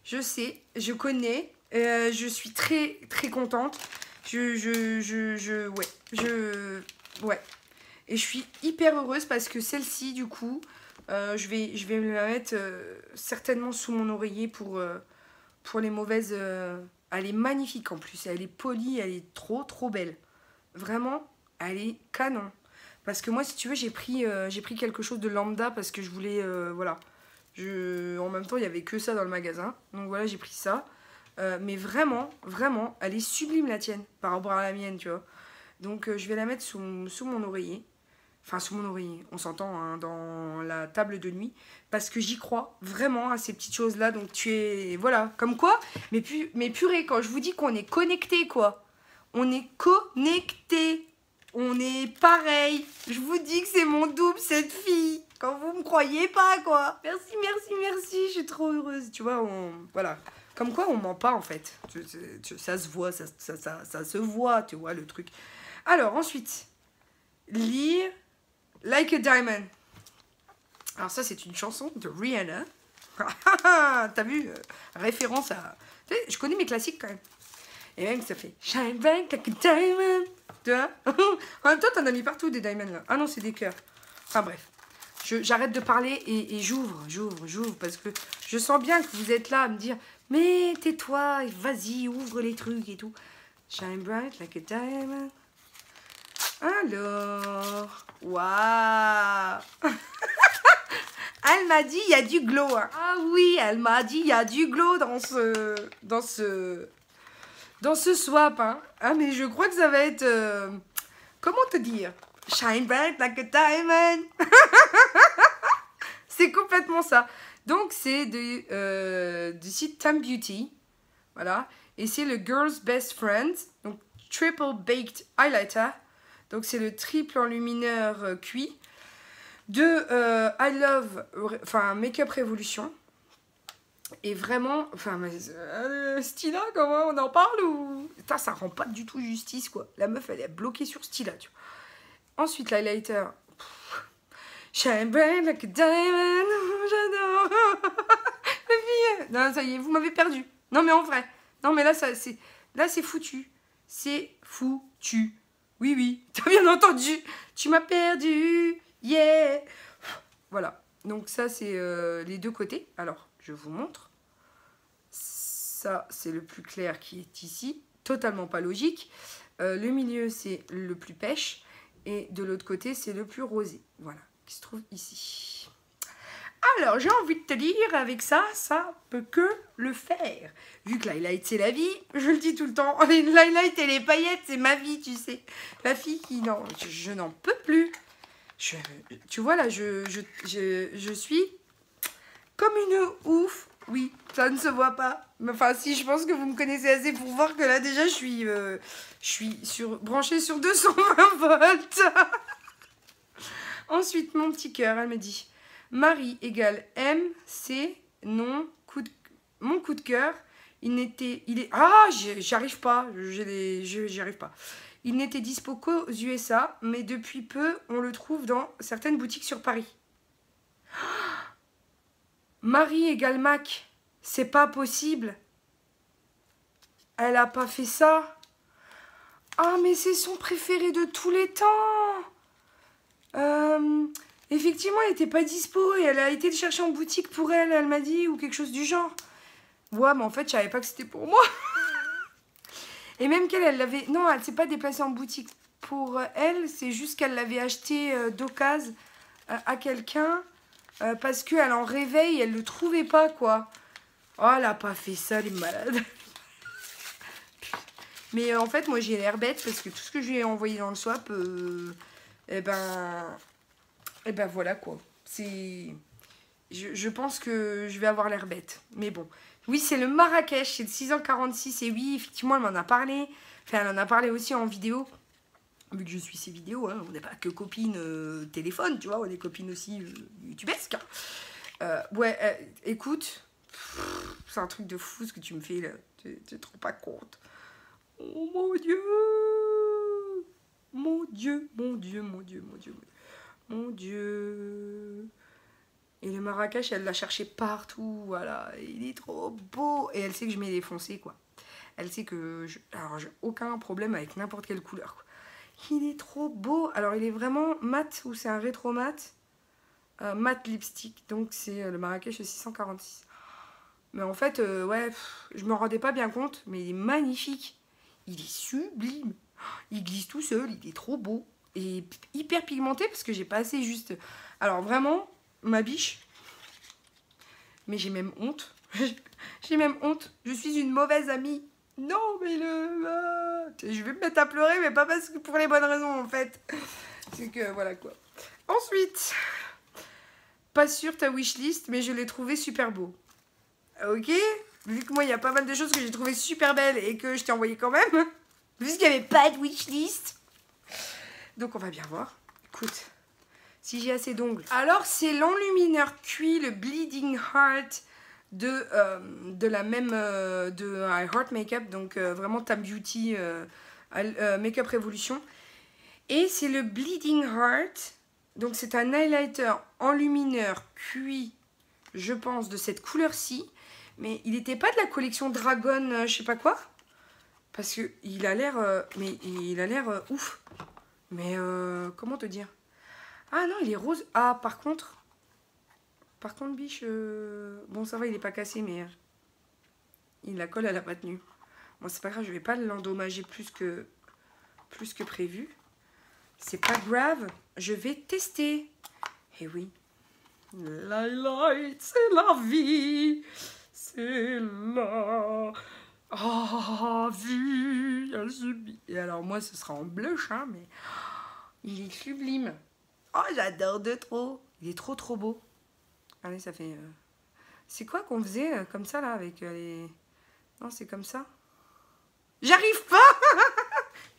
Je sais, je connais, je suis très contente. Ouais. Et je suis hyper heureuse parce que celle-ci, du coup, je vais me la mettre certainement sous mon oreiller pour les mauvaises... elle est magnifique en plus, elle est polie, elle est trop belle. Vraiment, elle est canon. Parce que moi, si tu veux, j'ai pris quelque chose de lambda parce que je voulais... voilà. En même temps, il n'y avait que ça dans le magasin. Donc voilà, j'ai pris ça. Mais vraiment, elle est sublime la tienne par rapport à la mienne, tu vois. Donc je vais la mettre sous mon oreiller. Enfin, sous mon oreiller, on s'entend, hein, dans la table de nuit. Parce que j'y crois vraiment à ces petites choses-là. Donc tu es... Voilà, comme quoi. Mais purée, quand je vous dis qu'on est connectés, quoi. On est connectés. On est pareil. Je vous dis que c'est mon double, cette fille. Quand vous me croyez pas, quoi. Merci. Je suis trop heureuse. Tu vois, voilà. Comme quoi, on ment pas, en fait. Ça se voit, ça se voit, tu vois, le truc. Alors, ensuite, lire Like a Diamond. Alors ça, c'est une chanson de Rihanna. T'as vu, référence à... Tu sais, je connais mes classiques, quand même. Et même, ça fait Shine bright like a diamond. Tu vois. En même temps, t'en as mis partout, des diamonds, là. Ah non, c'est des cœurs. Enfin, bref. J'arrête de parler et j'ouvre, parce que je sens bien que vous êtes là à me dire « Mais tais-toi, vas-y, ouvre les trucs et tout. » Shine bright like a diamond. Alors, waouh. Elle m'a dit il y a du glow. Hein. Ah oui, elle m'a dit il y a du glow dans ce swap. Hein. Ah mais je crois que ça va être... comment te dire? Shine bright like a diamond. C'est complètement ça. Donc, c'est du site Time Beauty. Voilà. Et c'est le Girl's Best Friend. Donc, Triple Baked Highlighter. Donc, c'est le triple enlumineur cuit. De I Love... Enfin, Makeup Revolution. Et vraiment... Enfin, Stila, comment on en parle ou... Putain, ça rend pas du tout justice, quoi. La meuf, elle est bloquée sur Stila, tu vois. Ensuite, l'highlighter. Shine bright like a diamond. J'adore. La fille. Non, ça y est, vous m'avez perdu. Non, mais en vrai. Non, mais là, c'est foutu. C'est foutu. Oui, t'as bien entendu. Tu m'as perdu. Yeah. Voilà. Donc ça, c'est les deux côtés. Alors, je vous montre. Ça, c'est le plus clair qui est ici. Totalement pas logique. Le milieu, c'est le plus pêche. Et de l'autre côté, c'est le plus rosé. Voilà, qui se trouve ici. Alors, j'ai envie de te dire, avec ça, ça peut que le faire. Vu que l'highlight, c'est la vie, je le dis tout le temps. L'highlight et les paillettes, c'est ma vie, tu sais. La fille qui... Non, je n'en peux plus. Tu vois, là, je suis comme une ouf. Oui, ça ne se voit pas. Mais enfin, si, je pense que vous me connaissez assez pour voir que là, déjà, je suis branchée sur 220 volts. Ensuite, mon petit cœur, elle me dit... Marie égale M, C, non, mon coup de cœur, j'y arrive pas, j'y arrive pas. Il n'était dispo qu'aux USA, mais depuis peu, on le trouve dans certaines boutiques sur Paris. Marie égale Mac, c'est pas possible. Elle a pas fait ça. Ah, mais c'est son préféré de tous les temps. Effectivement, elle n'était pas dispo et elle a été le chercher en boutique pour elle, elle m'a dit, ou quelque chose du genre. Ouais, mais en fait, je savais pas que c'était pour moi. Et même qu'elle l'avait... Non, elle ne s'est pas déplacée en boutique pour elle, c'est juste qu'elle l'avait acheté d'occasion à quelqu'un parce qu'elle en rêvait et elle le trouvait pas, quoi. Oh, elle a pas fait ça, les malades. Mais en fait, moi, j'ai l'air bête parce que tout ce que je lui ai envoyé dans le swap, eh ben voilà quoi. Je pense que je vais avoir l'air bête. Mais bon. Oui, c'est le Marrakech, c'est le 646. Et oui, effectivement, elle m'en a parlé. Enfin, elle en a parlé aussi en vidéo. Vu que je suis ses vidéos, hein, on n'est pas que copines téléphone, tu vois. On est copines aussi youtubesques. Ouais, écoute. C'est un truc de fou ce que tu me fais là. Tu te rends pas compte. Oh mon Dieu. Mon Dieu, mon Dieu, mon Dieu, mon Dieu. Mon Dieu. Et le Marrakech, elle l'a cherché partout. Voilà. Il est trop beau. Et elle sait que je mets des foncés, quoi. Elle sait que... Alors, j'ai aucun problème avec n'importe quelle couleur, quoi. Il est trop beau. Alors, il est vraiment mat ou c'est un rétro mat. Mat lipstick. Donc, c'est le Marrakech 646. Mais en fait, ouais, je me rendais pas bien compte. Mais il est magnifique. Il est sublime. Il glisse tout seul. Il est trop beau. Et hyper pigmenté parce que j'ai pas assez juste... Alors vraiment, ma biche, mais j'ai même honte. J'ai même honte. Je suis une mauvaise amie. Non, mais je vais me mettre à pleurer, mais pas parce que pour les bonnes raisons en fait. C'est que voilà quoi. Ensuite, pas sûr ta wishlist, mais je l'ai trouvé super beau. Ok? Vu que moi il y a pas mal de choses que j'ai trouvé super belles et que je t'ai envoyé quand même. Vu qu'il n'y avait pas de wishlist. Donc on va bien voir. Écoute, si j'ai assez d'ongles. Alors c'est l'enlumineur cuit, le Bleeding Heart de la même de I Heart Makeup, donc vraiment Tam Beauty Makeup Revolution. Et c'est le Bleeding Heart, donc c'est un highlighter enlumineur cuit, je pense, de cette couleur-ci. Mais il n'était pas de la collection Dragon, je sais pas quoi. Parce que il a l'air, ouf. Mais comment te dire? Ah non, il est rose. Ah, par contre, biche, bon, ça va, il est pas cassé, mais la colle, elle a pas tenu. Bon, c'est pas grave, je vais pas l'endommager plus que prévu. C'est pas grave, je vais tester. Et oui, l'highlight, c'est la vie. C'est la... Oh, vie, elle subit. Et alors, moi, ce sera en blush, hein, mais... Il est sublime. Oh, j'adore de trop. Il est trop, trop beau. Allez, ça fait... C'est quoi qu'on faisait comme ça, là, avec les... Non, c'est comme ça. J'arrive pas.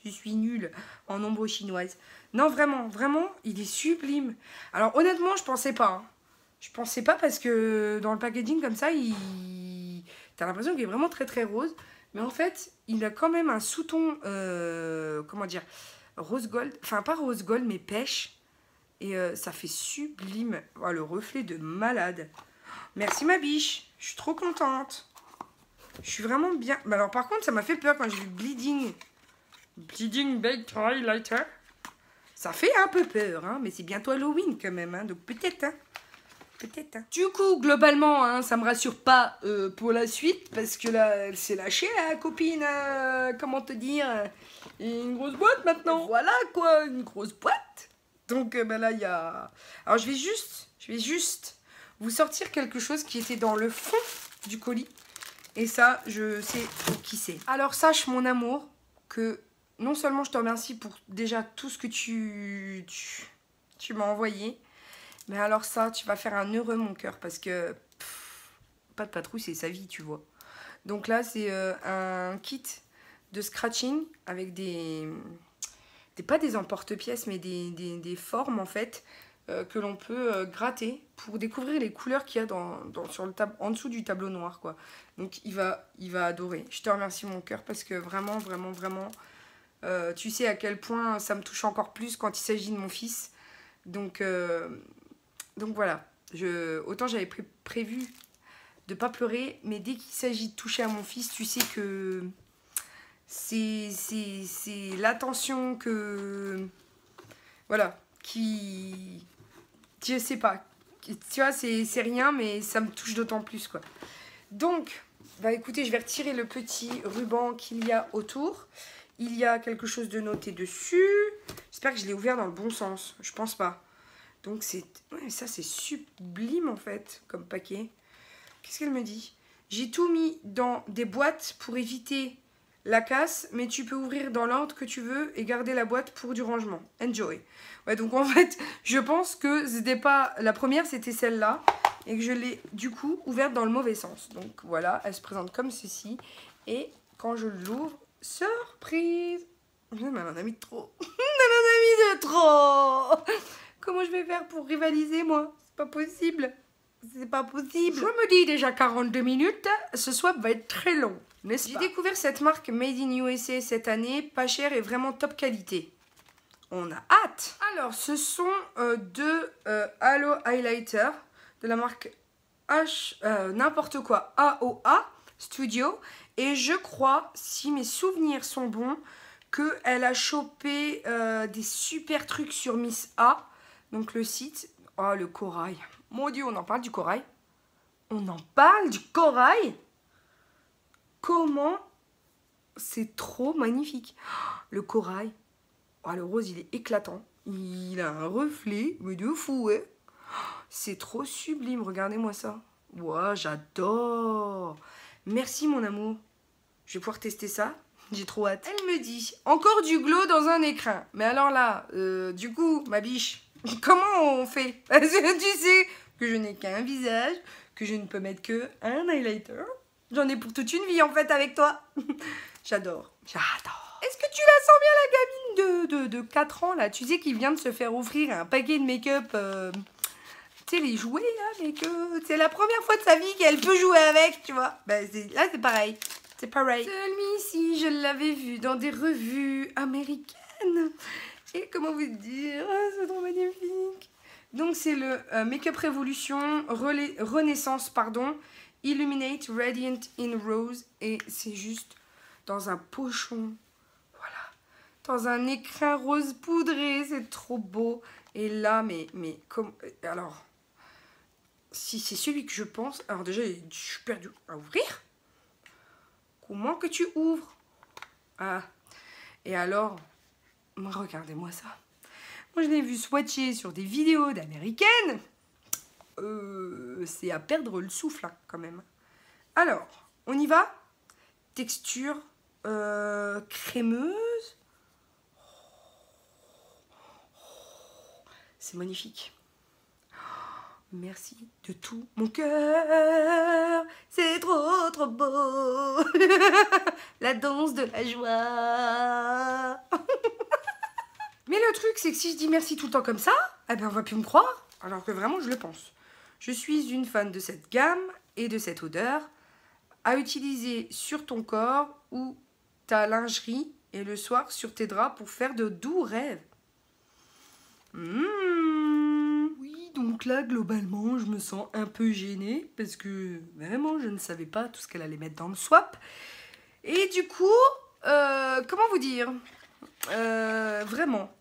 Je suis nulle en ombre chinoise. Non, vraiment, vraiment, il est sublime. Alors, honnêtement, je pensais pas. Hein. Je pensais pas parce que dans le packaging, comme ça, t'as l'impression qu'il est vraiment très, très rose. Mais en fait, il a quand même un sous-ton... comment dire, rose gold. Enfin, pas rose gold, mais pêche. Et ça fait sublime. Oh, le reflet de malade. Merci ma biche. Je suis trop contente. Je suis vraiment bien. Mais alors par contre, ça m'a fait peur quand j'ai vu Bleeding. Bleeding Baked Highlighter. Ça fait un peu peur, hein. Mais c'est bientôt Halloween quand même. Hein, donc peut-être. Hein. Peut-être. Hein. Du coup, globalement, hein, ça me rassure pas pour la suite. Parce que là, elle s'est lâchée, la copine. Comment te dire une grosse boîte maintenant. Voilà quoi, une grosse boîte. Donc bah, là, il y a... Alors, je vais juste vous sortir quelque chose qui était dans le fond du colis. Et ça, je sais qui c'est. Alors, sache, mon amour, que non seulement je te remercie pour déjà tout ce que tu m'as envoyé, mais alors ça, tu vas faire un heureux mon cœur parce que pas de patrouille, c'est sa vie, tu vois. Donc là, c'est un kit de scratching avec pas des emporte-pièces, mais des formes en fait que l'on peut gratter pour découvrir les couleurs qu'il y a en dessous du tableau noir, quoi. Donc il va adorer. Je te remercie mon cœur parce que vraiment, vraiment, vraiment, tu sais à quel point ça me touche encore plus quand il s'agit de mon fils. Donc voilà, autant j'avais prévu de pas pleurer, mais dès qu'il s'agit de toucher à mon fils, tu sais que c'est l'attention que... Voilà, qui... Je sais pas, tu vois, c'est rien, mais ça me touche d'autant plus, quoi. Donc, bah écoutez, je vais retirer le petit ruban qu'il y a autour. Il y a quelque chose de noté dessus. J'espère que je l'ai ouvert dans le bon sens, je pense pas. Donc ouais, ça c'est sublime en fait comme paquet. Qu'est-ce qu'elle me dit? J'ai tout mis dans des boîtes pour éviter la casse, mais tu peux ouvrir dans l'ordre que tu veux et garder la boîte pour du rangement. Enjoy. Ouais, donc en fait, je pense que c'était pas la première, c'était celle-là et que je l'ai du coup ouverte dans le mauvais sens. Donc voilà, elle se présente comme ceci et quand je l'ouvre, surprise. Elle en a mis de trop. Elle en a mis de trop. Comment je vais faire pour rivaliser, moi? C'est pas possible. C'est pas possible. Je me dis déjà 42 minutes. Ce swap va être très long, n'est-ce pas? J'ai découvert cette marque Made in USA cette année. Pas cher et vraiment top qualité. On a hâte. Alors, ce sont deux Halo Highlighter de la marque n'importe quoi, AOA Studio. Et je crois, si mes souvenirs sont bons, qu'elle a chopé des super trucs sur Miss A. Donc le site, oh le corail, mon Dieu, on en parle du corail? On en parle du corail? Comment? C'est trop magnifique. Le corail, oh, le rose il est éclatant, il a un reflet, mais de fou, ouais. C'est trop sublime, regardez-moi ça. Wow, j'adore. Merci mon amour, je vais pouvoir tester ça. J'ai trop hâte. Elle me dit, encore du glow dans un écrin. Mais alors là, du coup, ma biche, comment on fait? Parce que tu sais que je n'ai qu'un visage, que je ne peux mettre que un highlighter. J'en ai pour toute une vie en fait avec toi. J'adore. J'adore. Est-ce que tu la sens bien la gamine de 4 ans là? Tu sais qu'il vient de se faire offrir un paquet de make-up. Tu sais les jouets là, mais que c'est la première fois de sa vie qu'elle peut jouer avec, tu vois. Bah, là c'est pareil. C'est pareil. Celui-ci, je l'avais vu dans des revues américaines. Et comment vous dire, c'est trop magnifique. Donc c'est le Make-up Revolution Renaissance, pardon, Illuminate Radiant in Rose. Et c'est juste dans un pochon. Voilà. Dans un écrin rose poudré. C'est trop beau. Et là, mais comme... Alors, si c'est celui que je pense... Alors déjà, je suis perdue à ouvrir. Comment que tu ouvres? Ah, et alors, regardez-moi ça. Moi, je l'ai vu swatcher sur des vidéos d'américaines. C'est à perdre le souffle, hein, quand même. Alors, on y va. Texture crémeuse. C'est magnifique. Merci de tout mon cœur, c'est trop trop beau. La danse de la joie. Mais le truc c'est que si je dis merci tout le temps comme ça, eh ben on va plus me croire, alors que vraiment je le pense. Je suis une fan de cette gamme et de cette odeur à utiliser sur ton corps ou ta lingerie et le soir sur tes draps pour faire de doux rêves. Donc là, globalement, je me sens un peu gênée parce que vraiment, je ne savais pas tout ce qu'elle allait mettre dans le swap. Et du coup, comment vous dire, vraiment,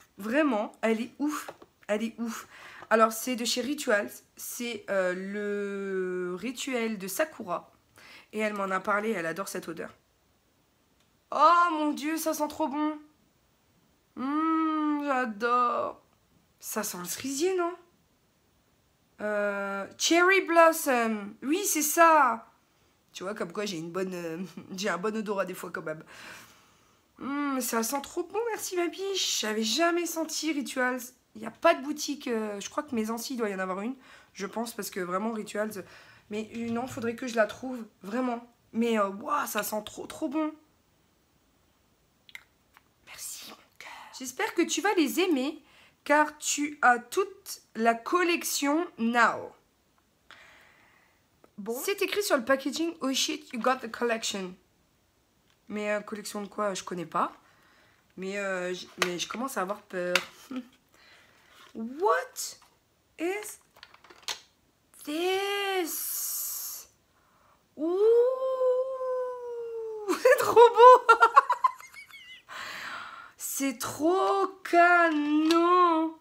elle est ouf. Elle est ouf. Alors, c'est de chez Rituals. C'est le rituel de Sakura. Et elle m'en a parlé, elle adore cette odeur. Oh mon Dieu, ça sent trop bon. J'adore. Ça sent le cerisier, non? Cherry Blossom. Oui, c'est ça. Tu vois, comme quoi j'ai une bonne, j'ai un bon odorat des fois quand même. Ça sent trop bon, merci ma biche. J'avais jamais senti Rituals. Il n'y a pas de boutique. Je crois que Maison-ci, il doit y en avoir une. Je pense, parce que vraiment, Rituals... Mais non, faudrait que je la trouve. Vraiment. Mais, waouh, ça sent trop bon. Merci, mon cœur. J'espère que tu vas les aimer, car tu as toute la collection now. Bon. C'est écrit sur le packaging, oh shit, you got the collection. Mais collection de quoi, je connais pas. Mais je commence à avoir peur. What is this? Ouh, c'est trop beau. C'est trop canon.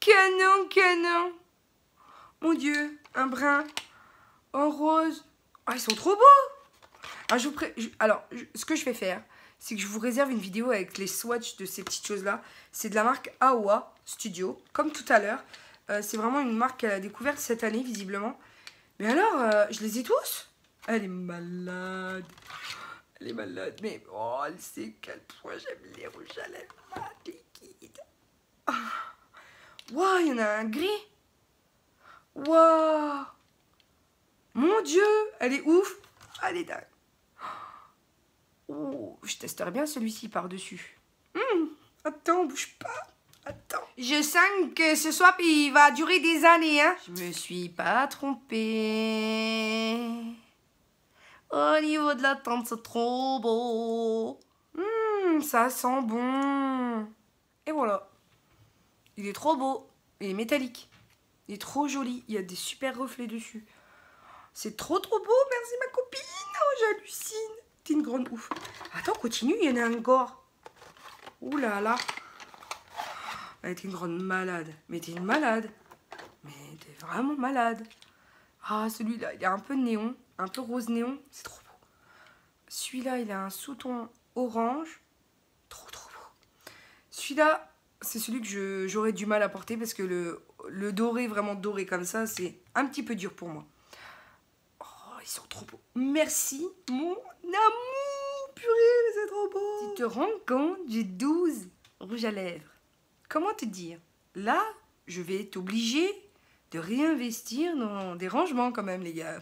Canon. Mon Dieu, un brun, un rose. Ah, ils sont trop beaux. Alors, ce que je vais faire, c'est que je vous réserve une vidéo avec les swatchs de ces petites choses-là. C'est de la marque Awa Studio, comme tout à l'heure. C'est vraiment une marque qu'elle a découverte cette année, visiblement. Mais alors, je les ai tous. Elle est malade. Elle est malade. Mais, oh, elle sait quel point j'aime les rouges à lèvres mat liquides. Waouh, il y en a un gris. Waouh. Mon Dieu, elle est ouf. Elle est dingue. Oh, je testerai bien celui-ci par-dessus. Attends, bouge pas. Attends. Je sens que ce swap, il va durer des années, hein. Je me suis pas trompée. Au niveau de la teinte, c'est trop beau. Ça sent bon. Et voilà. Il est trop beau. Il est métallique. Il est trop joli. Il y a des super reflets dessus. C'est trop beau. Merci ma copine. Oh, j'hallucine. T'es une grande ouf. Attends, continue. Il y en a encore. Ouh là là. Elle était une grande malade. Mais t'es une malade. Mais t'es vraiment malade. Ah, celui-là, il est un peu néon. Un peu rose néon. C'est trop beau. Celui-là, il a un sous-ton orange. Trop beau. Celui-là, c'est celui que j'aurais du mal à porter parce que le doré, vraiment doré comme ça, c'est un petit peu dur pour moi. Oh, ils sont trop beaux. Merci, mon amour. Purée, c'est trop beau. Tu te rends compte, j'ai 12 rouges à lèvres. Comment te dire? Là, je vais t'obliger de réinvestir dans des rangements quand même, les gars.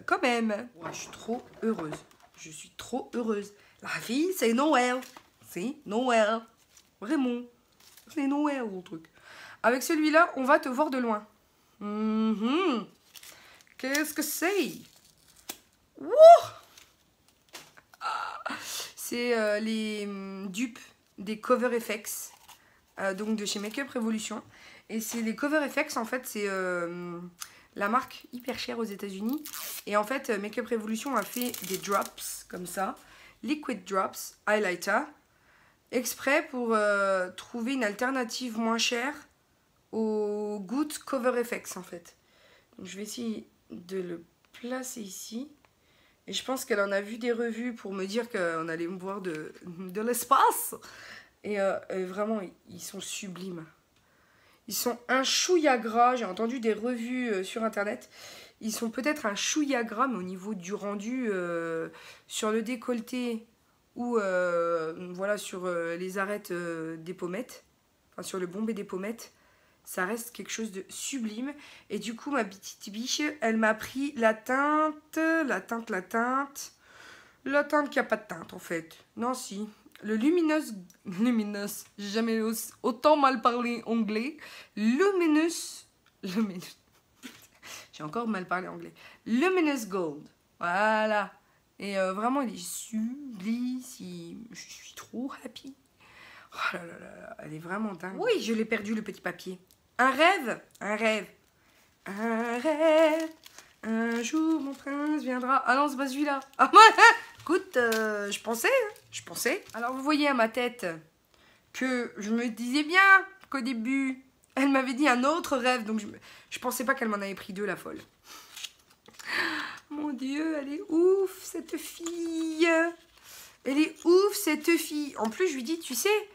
Quand même. Ouais, je suis trop heureuse. Je suis trop heureuse. La vie, c'est Noël. C'est Noël. Vraiment. C'est Noël, le truc. Avec celui-là, on va te voir de loin. Qu'est-ce que c'est? C'est les dupes des Cover FX. Donc de chez Makeup Revolution. Et c'est les Cover FX, en fait, c'est la marque hyper chère aux États-Unis. Et en fait, Makeup Revolution a fait des drops comme ça, liquid drops, highlighter, exprès pour trouver une alternative moins chère au Good Cover FX, en fait. Donc je vais essayer de le placer ici. Et je pense qu'elle en a vu des revues pour me dire qu'on allait me voir de l'espace. Et vraiment, ils sont sublimes. Ils sont un chouïa gras. J'ai entendu des revues sur internet. Ils sont peut-être un chouïa gras, mais au niveau du rendu, sur le décolleté ou voilà, sur les arêtes des pommettes, enfin sur le bombé des pommettes, ça reste quelque chose de sublime. Et du coup, ma petite biche, elle m'a pris la teinte qui n'a pas de teinte en fait. Non, si. Le luminous, j'ai jamais autant mal parlé anglais. Luminous, j'ai encore mal parlé anglais. Luminous Gold, voilà. Et vraiment, il est sublissime. Je suis trop happy. Oh là là là, elle est vraiment dingue. Oui, je l'ai perdu, le petit papier. Un rêve, un rêve, un rêve. Un jour, mon prince viendra. Ah non, c'est pas celui-là. Ah, écoute, je pensais. Alors, vous voyez à ma tête que je me disais bien qu'au début, Elle m'avait dit un autre rêve, donc je pensais pas qu'elle m'en avait pris deux, la folle. Mon Dieu, elle est ouf, cette fille. Elle est ouf, cette fille. En plus, je lui dis, tu sais,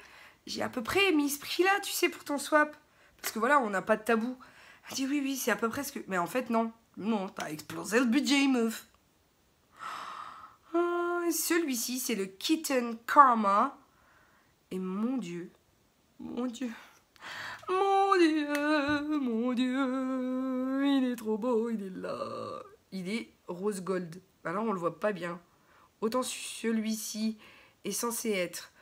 j'ai à peu près mis ce prix-là, tu sais, pour ton swap. Parce que voilà, on n'a pas de tabou. Elle dit, oui, c'est à peu près ce que... Mais en fait, non. Non, t'as explosé le budget, meuf. Oh, celui-ci, c'est le Kitten Karma. Et mon Dieu, mon Dieu, mon Dieu, mon Dieu, il est trop beau, il est là. Il est rose gold. Alors, on le voit pas bien. Autant celui-ci est censé être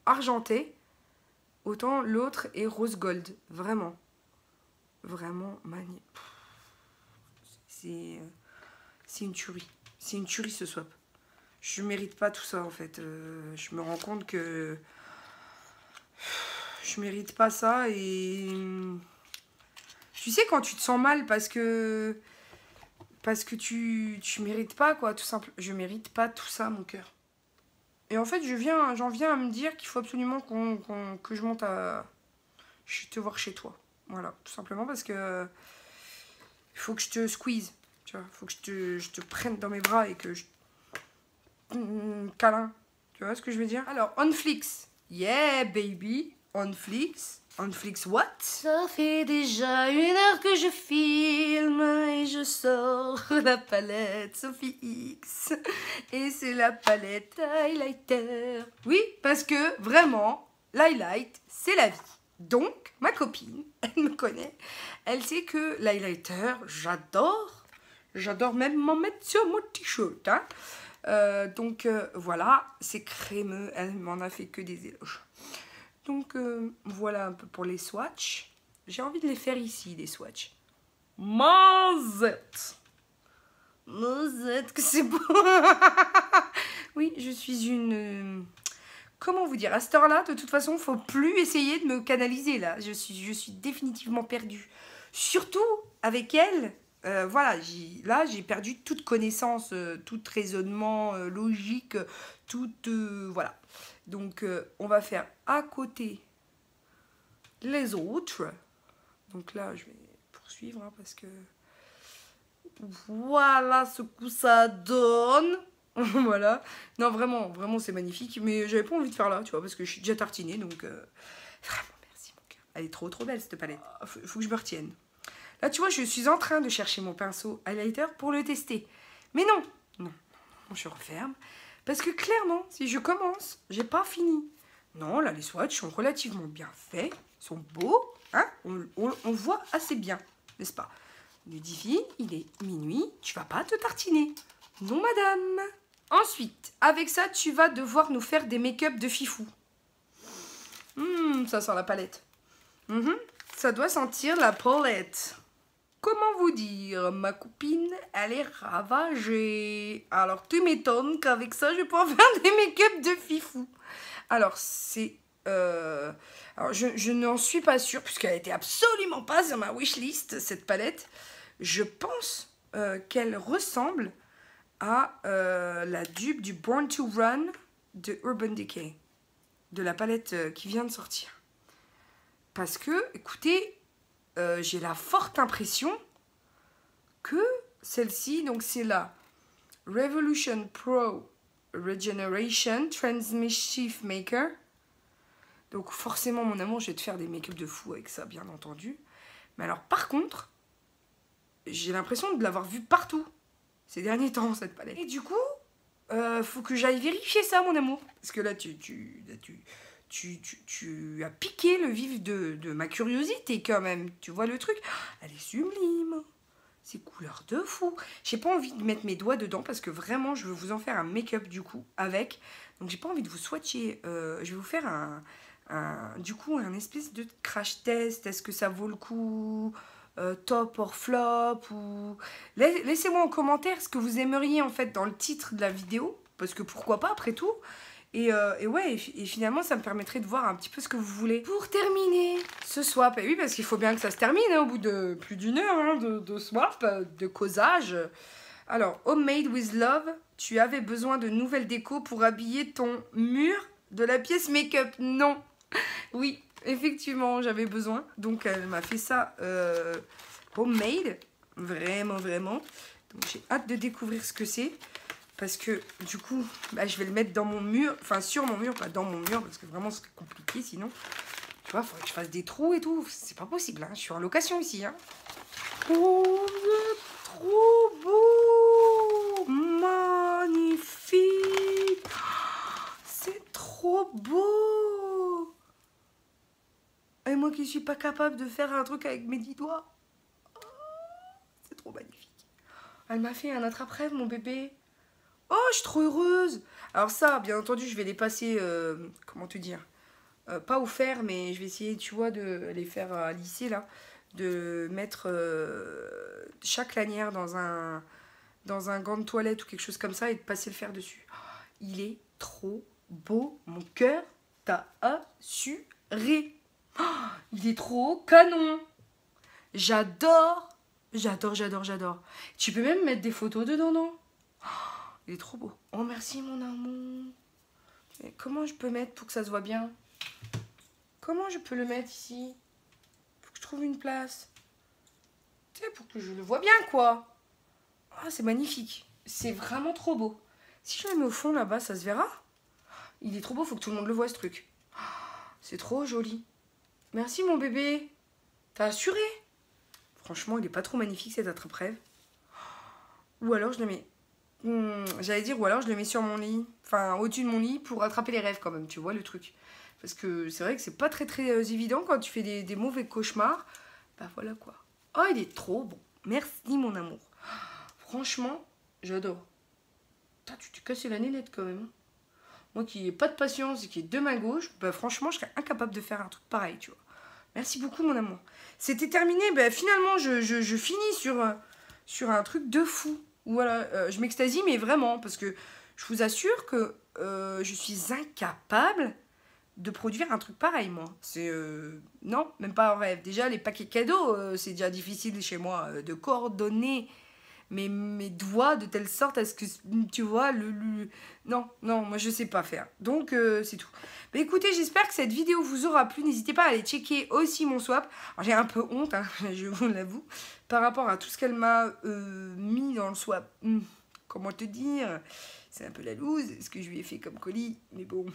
argenté, autant l'autre est rose gold. Vraiment. Vraiment magnifique. C'est une tuerie. C'est une tuerie ce swap. Je mérite pas tout ça en fait. Je me rends compte que je mérite pas ça et tu sais quand tu te sens mal parce que tu mérites pas quoi, tout simple. Je mérite pas tout ça mon cœur. Et en fait j'en viens à me dire qu'il faut absolument que je monte à te voir chez toi. Voilà, tout simplement parce que il faut que je te squeeze. Tu vois, faut que je te prenne dans mes bras et que je... câlin. Tu vois ce que je veux dire? Alors, Onflix. Yeah, baby. Onflix. Onflix what? Ça fait déjà 1 heure que je filme et je sors la palette Sophie X. Et c'est la palette highlighter. Oui, parce que vraiment, l'highlight, c'est la vie. Donc, ma copine, elle me connaît. Elle sait que l'highlighter, j'adore. J'adore même m'en mettre sur mon t-shirt. Hein. Donc voilà, c'est crémeux. Elle m'en a fait que des éloges. Donc voilà un peu pour les swatchs. J'ai envie de les faire ici, les swatchs. Mazette. Mazette, que c'est beau. Oui, je suis une... Comment vous dire? À cette heure-là, de toute façon, il ne faut plus essayer de me canaliser, là. Je suis définitivement perdue. Surtout avec elle... voilà, là j'ai perdu toute connaissance, tout raisonnement logique, toute... voilà. Donc on va faire à côté les autres. Donc là je vais poursuivre hein, parce que... Voilà ce que ça donne. Voilà. Non vraiment, vraiment c'est magnifique. Mais j'avais pas envie de faire là, tu vois, parce que je suis déjà tartinée. Donc vraiment merci mon cœur. Elle est trop belle cette palette. Faut que je me retienne. Là, tu vois, je suis en train de chercher mon pinceau highlighter pour le tester. Mais non, non, je referme. Parce que clairement, si je commence, j'ai pas fini. Non, là, les swatchs sont relativement bien faits. Ils sont beaux, hein, on voit assez bien, n'est-ce pas? Ludivine, il est minuit, tu vas pas te tartiner. Non, madame. Ensuite, avec ça, tu vas devoir nous faire des make-up de fifou. Ça sent la palette. Ça doit sentir la palette. Comment vous dire, ma copine, elle est ravagée. Alors, tu m'étonnes qu'avec ça, je vais pouvoir faire des make-up de fifou. Alors, c'est... alors, je n'en suis pas sûre, puisqu'elle n'était absolument pas sur ma wishlist, cette palette. Je pense qu'elle ressemble à la dupe du Born to Run de Urban Decay. De la palette qui vient de sortir. Parce que, écoutez... j'ai la forte impression que celle-ci, donc c'est la Revolution Pro Regeneration Transmission Maker. Donc forcément, mon amour, je vais te faire des make-up de fou avec ça, bien entendu. Mais alors, par contre, j'ai l'impression de l'avoir vue partout ces derniers temps, cette palette. Et du coup, faut que j'aille vérifier ça, mon amour. Parce que là, tu as piqué le vif de ma curiosité quand même. Tu vois le truc? Elle est sublime. C'est couleur de fou. J'ai pas envie de mettre mes doigts dedans parce que vraiment, je veux vous en faire un make-up du coup avec. Donc, j'ai pas envie de vous swatcher. Je vais vous faire du coup un espèce de crash test. Est-ce que ça vaut le coup? Top or flop ou... Laissez-moi en commentaire ce que vous aimeriez en fait dans le titre de la vidéo. Parce que pourquoi pas après tout. Et ouais, et finalement, ça me permettrait de voir un petit peu ce que vous voulez. Pour terminer ce swap, et oui, parce qu'il faut bien que ça se termine, hein, au bout de plus d'1 heure hein, de swap, de causage. Alors, Homemade with Love, tu avais besoin de nouvelles décos pour habiller ton mur de la pièce make-up. Non. Oui, effectivement, j'avais besoin. Donc, elle m'a fait ça homemade. Vraiment, vraiment. Donc, j'ai hâte de découvrir ce que c'est. Parce que, du coup, bah, je vais le mettre dans mon mur. Enfin, sur mon mur, pas dans mon mur. Parce que vraiment, c'est compliqué sinon. Tu vois, il faudrait que je fasse des trous et tout. C'est pas possible, hein. Je suis en location ici, hein. Oh, c'est trop beau! Magnifique! C'est trop beau! Et moi qui suis pas capable de faire un truc avec mes 10 doigts. C'est trop magnifique. Elle m'a fait un attrape-rêve, mon bébé. Oh, je suis trop heureuse. Alors ça, bien entendu, je vais les passer, comment te dire, pas au fer, mais je vais essayer, tu vois, de les faire à lisser, là. De mettre chaque lanière dans un gant de toilette ou quelque chose comme ça et de passer le fer dessus. Il est trop beau. Mon cœur t'a assuré. Oh, il est trop canon. J'adore. J'adore, j'adore, j'adore. Tu peux même mettre des photos dedans, non? Oh, il est trop beau. Oh, merci, mon amour. Et comment je peux mettre pour que ça se voit bien? Comment je peux le mettre ici? Faut que je trouve une place. Tu sais, pour que je le vois bien, quoi. Ah, c'est magnifique. C'est vraiment trop beau. Si je le mets au fond, là-bas, ça se verra? Il est trop beau, faut que tout le monde le voit, ce truc. C'est trop joli. Merci, mon bébé. T'as assuré? Franchement, il est pas trop magnifique, cet attrape-rêve. Ou alors, je le mets... j'allais dire, ou alors, je le mets sur mon lit. Enfin, au-dessus de mon lit, pour attraper les rêves, quand même. Tu vois, le truc. Parce que c'est vrai que c'est pas très, très évident quand tu fais des mauvais cauchemars. Bah, voilà, quoi. Oh, il est trop bon. Merci, mon amour. Franchement, j'adore. Tu t'es cassé la nénette, quand même. Moi qui n'ai pas de patience et qui ai deux mains gauches, bah franchement, je serais incapable de faire un truc pareil, tu vois. Merci beaucoup, mon amour. C'était terminé. Bah, finalement, je finis sur un truc de fou. Voilà, je m'extasie, mais vraiment, parce que je vous assure que je suis incapable de produire un truc pareil, moi. C'est... non, même pas en rêve. Déjà, les paquets cadeaux, c'est déjà difficile chez moi de coordonner mes doigts de telle sorte à ce que, tu vois, non, moi je sais pas faire. Donc, c'est tout. Mais écoutez, j'espère que cette vidéo vous aura plu. N'hésitez pas à aller checker aussi mon swap. Alors, j'ai un peu honte, hein, je vous l'avoue, par rapport à tout ce qu'elle m'a mis dans le swap. Comment te dire? C'est un peu la loose, ce que je lui ai fait comme colis. Mais bon,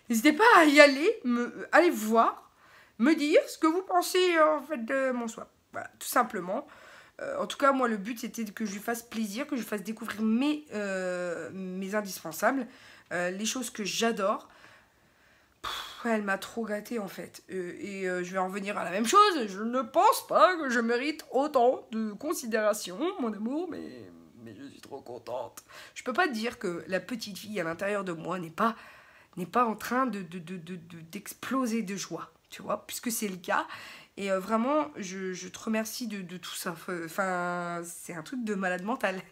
n'hésitez pas à y aller, aller voir, me dire ce que vous pensez en fait de mon swap. Voilà, tout simplement. En tout cas, moi, le but, c'était que je lui fasse plaisir, que je lui fasse découvrir mes indispensables, les choses que j'adore. Elle m'a trop gâtée, en fait. Je vais en venir à la même chose. Je ne pense pas que je mérite autant de considération, mon amour, mais je suis trop contente. Je peux pas dire que la petite fille à l'intérieur de moi n'est pas en train d'exploser de joie, tu vois, puisque c'est le cas. Et vraiment, je te remercie de tout ça. Enfin, c'est un truc de malade mental.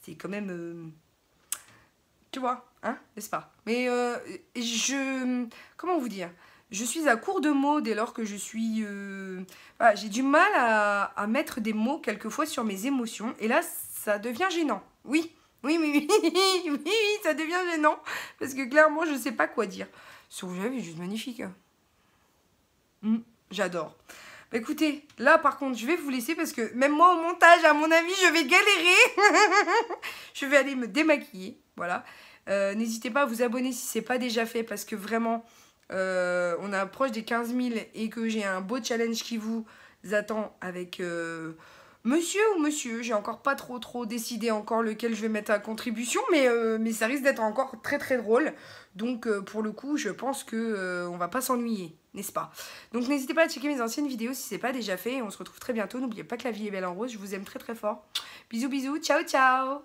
C'est quand même... tu vois, hein, n'est-ce pas? Mais comment vous dire? Je suis à court de mots dès lors que je suis... voilà, j'ai du mal à mettre des mots quelquefois sur mes émotions. Et là, ça devient gênant. Oui, oui, ça devient gênant. Parce que clairement, je ne sais pas quoi dire. Sur vous avez juste magnifique. J'adore. Bah écoutez, là par contre, je vais vous laisser parce que même moi au montage, à mon avis, je vais galérer. Je vais aller me démaquiller, voilà. N'hésitez pas à vous abonner si ce n'est pas déjà fait parce que vraiment, on approche des 15 000 et que j'ai un beau challenge qui vous attend avec monsieur ou monsieur. J'ai encore pas trop décidé encore lequel je vais mettre à contribution, mais ça risque d'être encore très drôle. Donc pour le coup, je pense que on va pas s'ennuyer, n'est-ce pas? Donc n'hésitez pas à checker mes anciennes vidéos si c'est pas déjà fait. On se retrouve très bientôt. N'oubliez pas que la vie est belle en rose. Je vous aime très fort. Bisous, ciao, ciao.